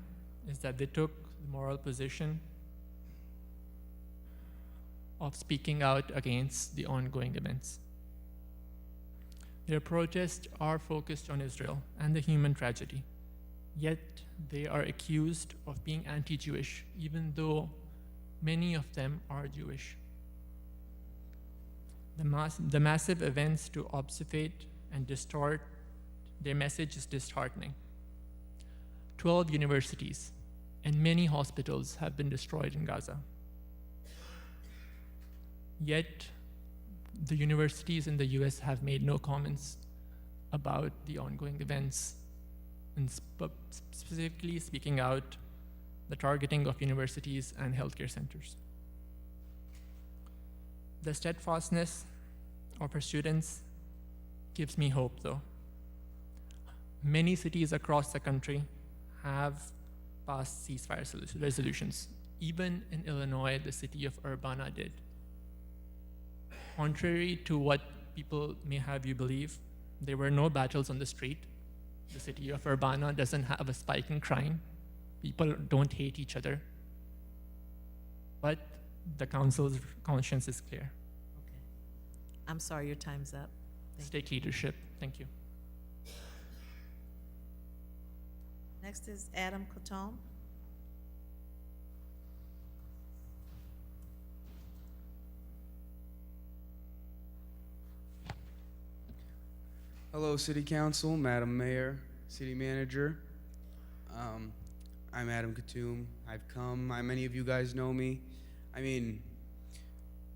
[SPEAKER 22] is that they took the moral position of speaking out against the ongoing events. Their protests are focused on Israel and the human tragedy, yet they are accused of being anti-Jewish, even though many of them are Jewish. The massive events to obfuscate and distort their message is disheartening. 12 universities and many hospitals have been destroyed in Gaza. Yet, the universities in the US have made no comments about the ongoing events, and specifically speaking out the targeting of universities and healthcare centers. The steadfastness of our students gives me hope, though. Many cities across the country have passed ceasefire resolutions. Even in Illinois, the city of Urbana did. Contrary to what people may have you believe, there were no battles on the street. The city of Urbana doesn't have a spike in crime. People don't hate each other. But the council's conscience is clear.
[SPEAKER 2] I'm sorry, your time's up.
[SPEAKER 22] State leadership, thank you.
[SPEAKER 2] Next is Adam Cotome.
[SPEAKER 4] Hello, City Council, Madam Mayor, City Manager. I'm Adam Cotome. I've come. Many of you guys know me. I mean,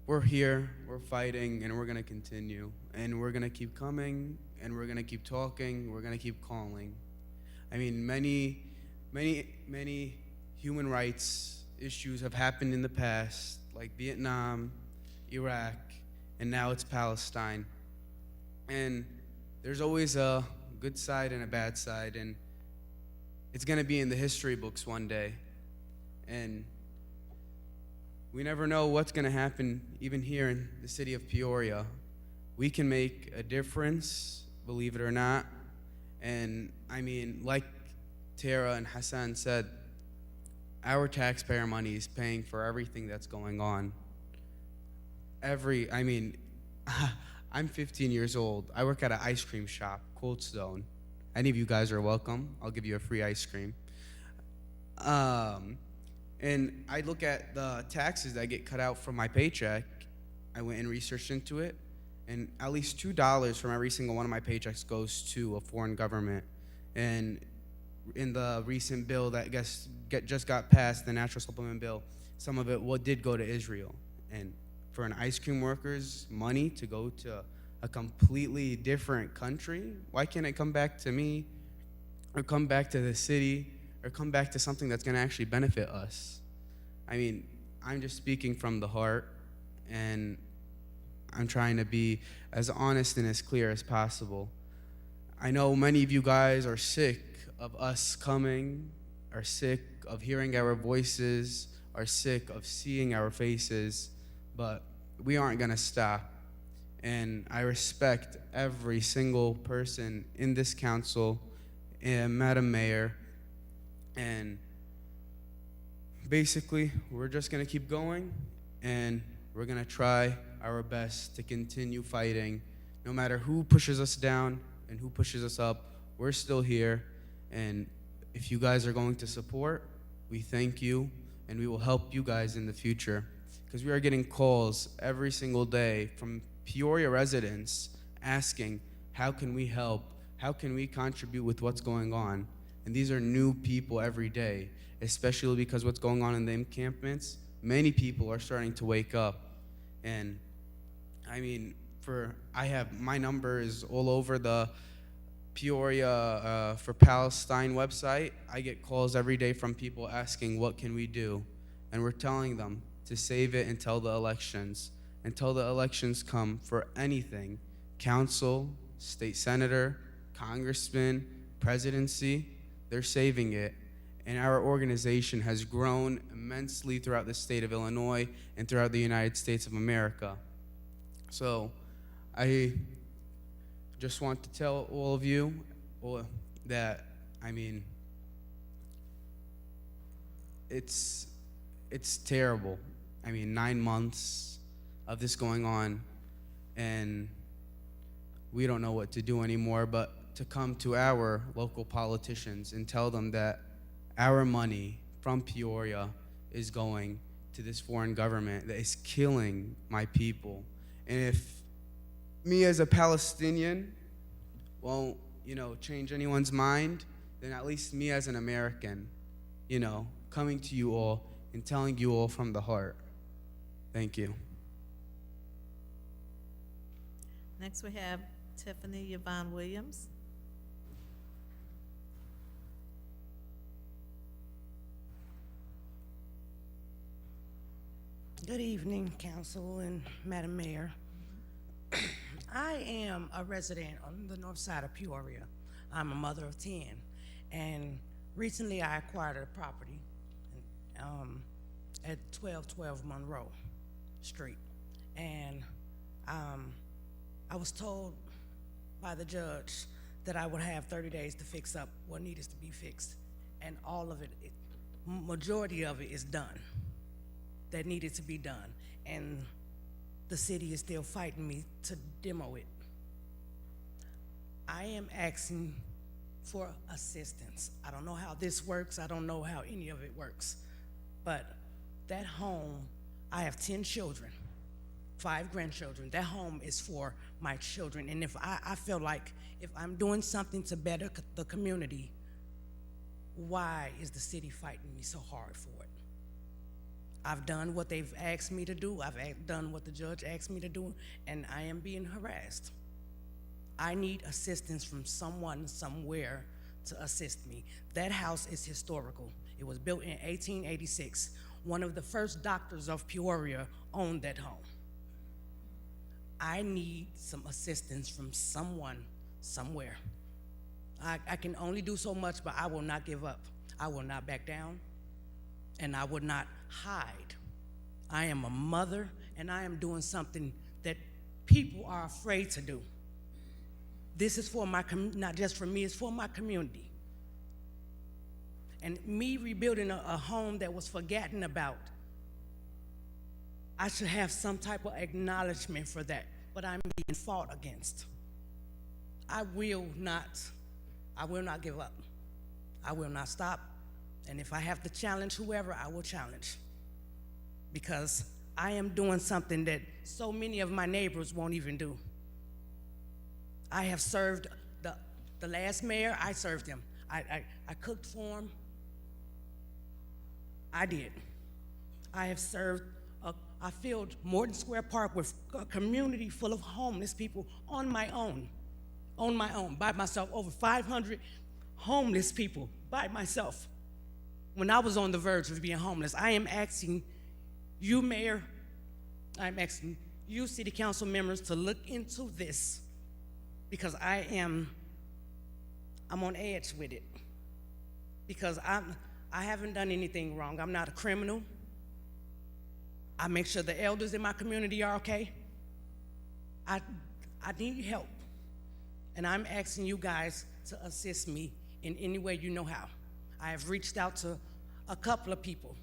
[SPEAKER 4] we're here, we're fighting, and we're going to continue. And we're going to keep coming, and we're going to keep talking, we're going to keep calling. I mean, many human rights issues have happened in the past, like Vietnam, Iraq, and now it's Palestine. And there's always a good side and a bad side, and it's going to be in the history books one day. And we never know what's going to happen, even here in the city of Peoria. We can make a difference, believe it or not. And I mean, like Tara and Hassan said, our taxpayer money is paying for everything that's going on. I'm 15 years old. I work at an ice cream shop, Cold Stone. Any of you guys are welcome. I'll give you a free ice cream. And I look at the taxes that get cut out from my paycheck. I went and researched into it, and at least $2 from every single one of my paychecks goes to a foreign government. And in the recent bill that just got passed, the Natural Supplement Bill, some of it did go to Israel. And for an ice cream worker's money to go to a completely different country, why can't it come back to me or come back to the city or come back to something that's going to actually benefit us. I mean, I'm just speaking from the heart, and I'm trying to be as honest and as clear as possible. I know many of you guys are sick of us coming, are sick of hearing our voices, are sick of seeing our faces, but we aren't going to stop. And I respect every single person in this council, and Madam Mayor, and basically, we're just going to keep going, and we're going to try our best to continue fighting. No matter who pushes us down and who pushes us up, we're still here. And if you guys are going to support, we thank you, and we will help you guys in the future. Because we are getting calls every single day from Peoria residents asking, how can we help? How can we contribute with what's going on? And these are new people every day, especially because what's going on in the encampments. Many people are starting to wake up. And I mean, my number is all over the Peoria for Palestine website. I get calls every day from people asking, what can we do? And we're telling them to save it until the elections. Until the elections come for anything, council, state senator, congressman, presidency, they're saving it. And our organization has grown immensely throughout the state of Illinois and throughout the United States of America. So I just want to tell all of you that, I mean, it's terrible. I mean, 9 months of this going on, and we don't know what to do anymore but to come to our local politicians and tell them that our money from Peoria is going to this foreign government that is killing my people. And if me as a Palestinian won't, change anyone's mind, then at least me as an American, coming to you all and telling you all from the heart. Thank you.
[SPEAKER 2] Next, we have Tiffany Yvonne Williams.
[SPEAKER 7] Good evening, Council and Madam Mayor. I am a resident on the north side of Peoria. I'm a mother of 10, and recently I acquired a property at 1212 Monroe Street, and I was told by the judge that I would have 30 days to fix up what needed to be fixed, and all of it, majority of it is done that needed to be done, and the city is still fighting me to demo it. I am asking for assistance. I don't know how this works. I don't know how any of it works, but that home, I have 10 children, 5 grandchildren. That home is for my children, and if I feel like if I'm doing something to better the community, why is the city fighting me so hard for it? I've done what they've asked me to do. I've done what the judge asked me to do, and I am being harassed. I need assistance from someone somewhere to assist me. That house is historical. It was built in 1886. One of the first doctors of Peoria owned that home. I need some assistance from someone somewhere. I can only do so much, but I will not give up. I will not back down, and I would not hide. I am a mother, and I am doing something that people are afraid to do. This is for my, not just for me, it's for my community. And me rebuilding a home that was forgotten about, I should have some type of acknowledgement for that, but I'm being fought against. I will not give up. I will not stop. And if I have to challenge whoever, I will challenge. Because I am doing something that so many of my neighbors won't even do. I have served the last mayor, I served him. I cooked for him. I did. I have served, I filled Morton Square Park with a community full of homeless people on my own, by myself, over 500 homeless people by myself. when I was on the verge of being homeless. I am asking you, Mayor, I'm asking you, city council members, to look into this, because I'm on edge with it. Because I haven't done anything wrong. I'm not a criminal. I make sure the elders in my community are okay. I need help. And I'm asking you guys to assist me in any way you know how. I have reached out to a couple of people,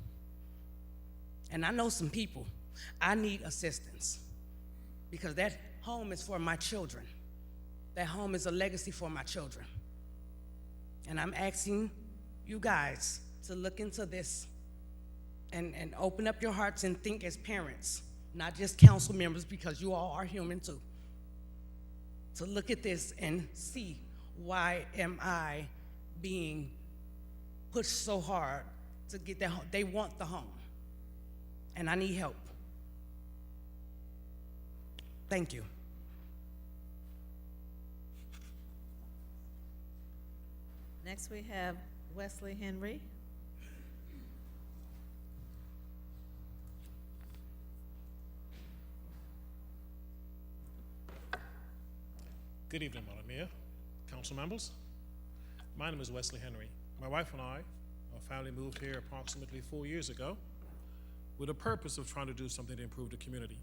[SPEAKER 7] and I know some people. I need assistance, because that home is for my children. That home is a legacy for my children. And I'm asking you guys to look into this and open up your hearts and think as parents, not just council members, because you all are human too. To look at this and see, why am I being pushed so hard to get that home? They want the home, and I need help. Thank you.
[SPEAKER 2] Next, we have Wesley Henry.
[SPEAKER 12] Good evening, Madam Mayor, council members. My name is Wesley Henry. My wife and I, our family moved here approximately 4 years ago with the purpose of trying to do something to improve the community.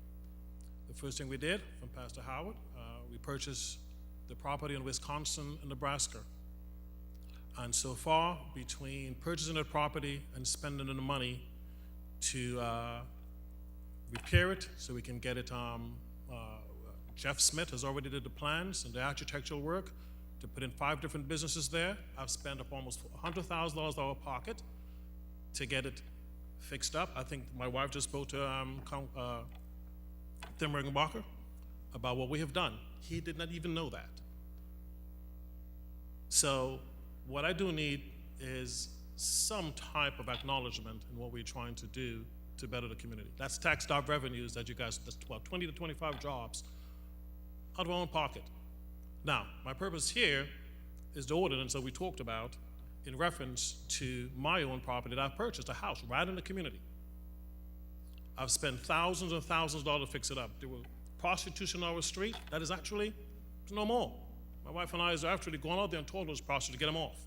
[SPEAKER 12] The first thing we did from Pastor Howard, we purchased the property in Wisconsin and Nebraska. And so far, between purchasing the property and spending the money to repair it so we can get it, Jeff Smith has already did the plans and the architectural work to put in 5 different businesses there. I've spent up almost $100,000 out of our pocket to get it fixed up. I think my wife just spoke to Tim Regenbacher about what we have done. He did not even know that. So what I do need is some type of acknowledgement in what we're trying to do to better the community. That's tax dollar revenues that you guys, that's about 20 to 25 jobs out of our own pocket. Now, my purpose here is the ordinance that we talked about in reference to my own property that I've purchased, a house right in the community. I've spent thousands and thousands of dollars to fix it up. There was prostitution on our street. That is actually no more. My wife and I have actually gone out there and told those prostitutes to get them off.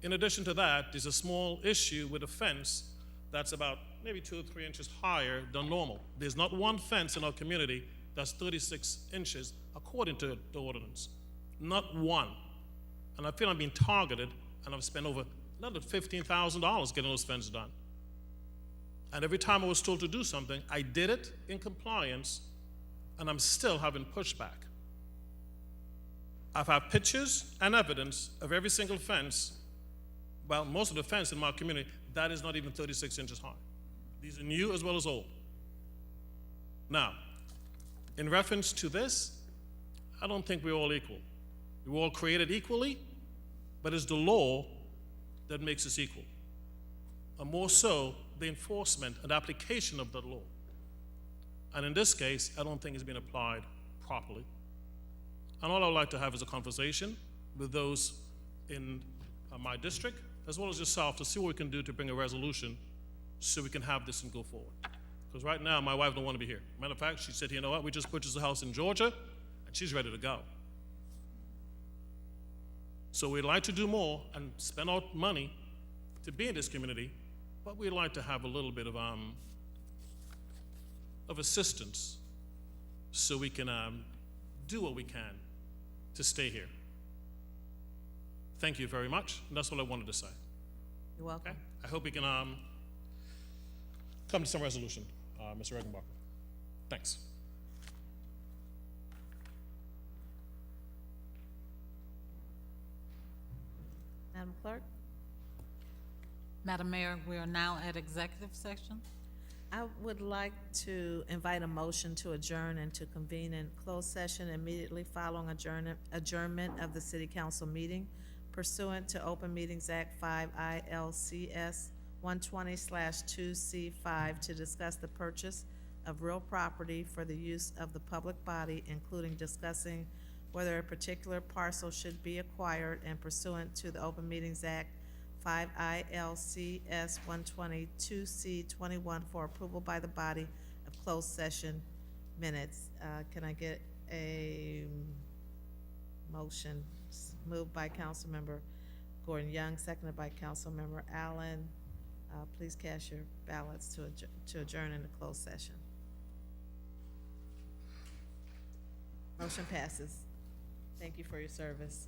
[SPEAKER 12] In addition to that, there's a small issue with a fence that's about maybe 2 or 3 inches higher than normal. There's not one fence in our community that's 36 inches according to the ordinance. Not one. And I feel I'm being targeted, and I've spent over another $15,000 getting those fences done. And every time I was told to do something, I did it in compliance, and I'm still having pushback. I've had pictures and evidence of every single fence. Well, most of the fence in my community, that is not even 36 inches high. These are new as well as old. Now, in reference to this, I don't think we're all equal. We're all created equally, but it's the law that makes us equal. And more so, the enforcement and application of the law. And in this case, I don't think it's been applied properly. And all I'd like to have is a conversation with those in my district, as well as yourself, to see what we can do to bring a resolution so we can have this and go forward. Because right now, my wife don't want to be here. Matter of fact, she said, you know what, we just purchased a house in Georgia, and she's ready to go. So we'd like to do more and spend our money to be in this community, but we'd like to have a little bit of assistance so we can do what we can to stay here. Thank you very much, and that's what I wanted to say.
[SPEAKER 2] You're welcome.
[SPEAKER 12] Okay? I hope we can come to some resolution, Mr. Regenbacher. Thanks.
[SPEAKER 2] Madam Clerk?
[SPEAKER 17] Madam Mayor, we are now at executive section.
[SPEAKER 2] I would like to invite a motion to adjourn and to convene in closed session immediately following adjournment of the City Council meeting pursuant to Open Meetings Act 5 ILCS 120/2C5 to discuss the purchase of real property for the use of the public body, including discussing whether a particular parcel should be acquired and pursuant to the Open Meetings Act 5 ILCS 122C21 for approval by the body of closed session minutes. Can I get a motion? Moved by Councilmember Gordon Young, seconded by Councilmember Allen. Please cast your ballots to adjourn into closed session. Motion passes. Thank you for your service.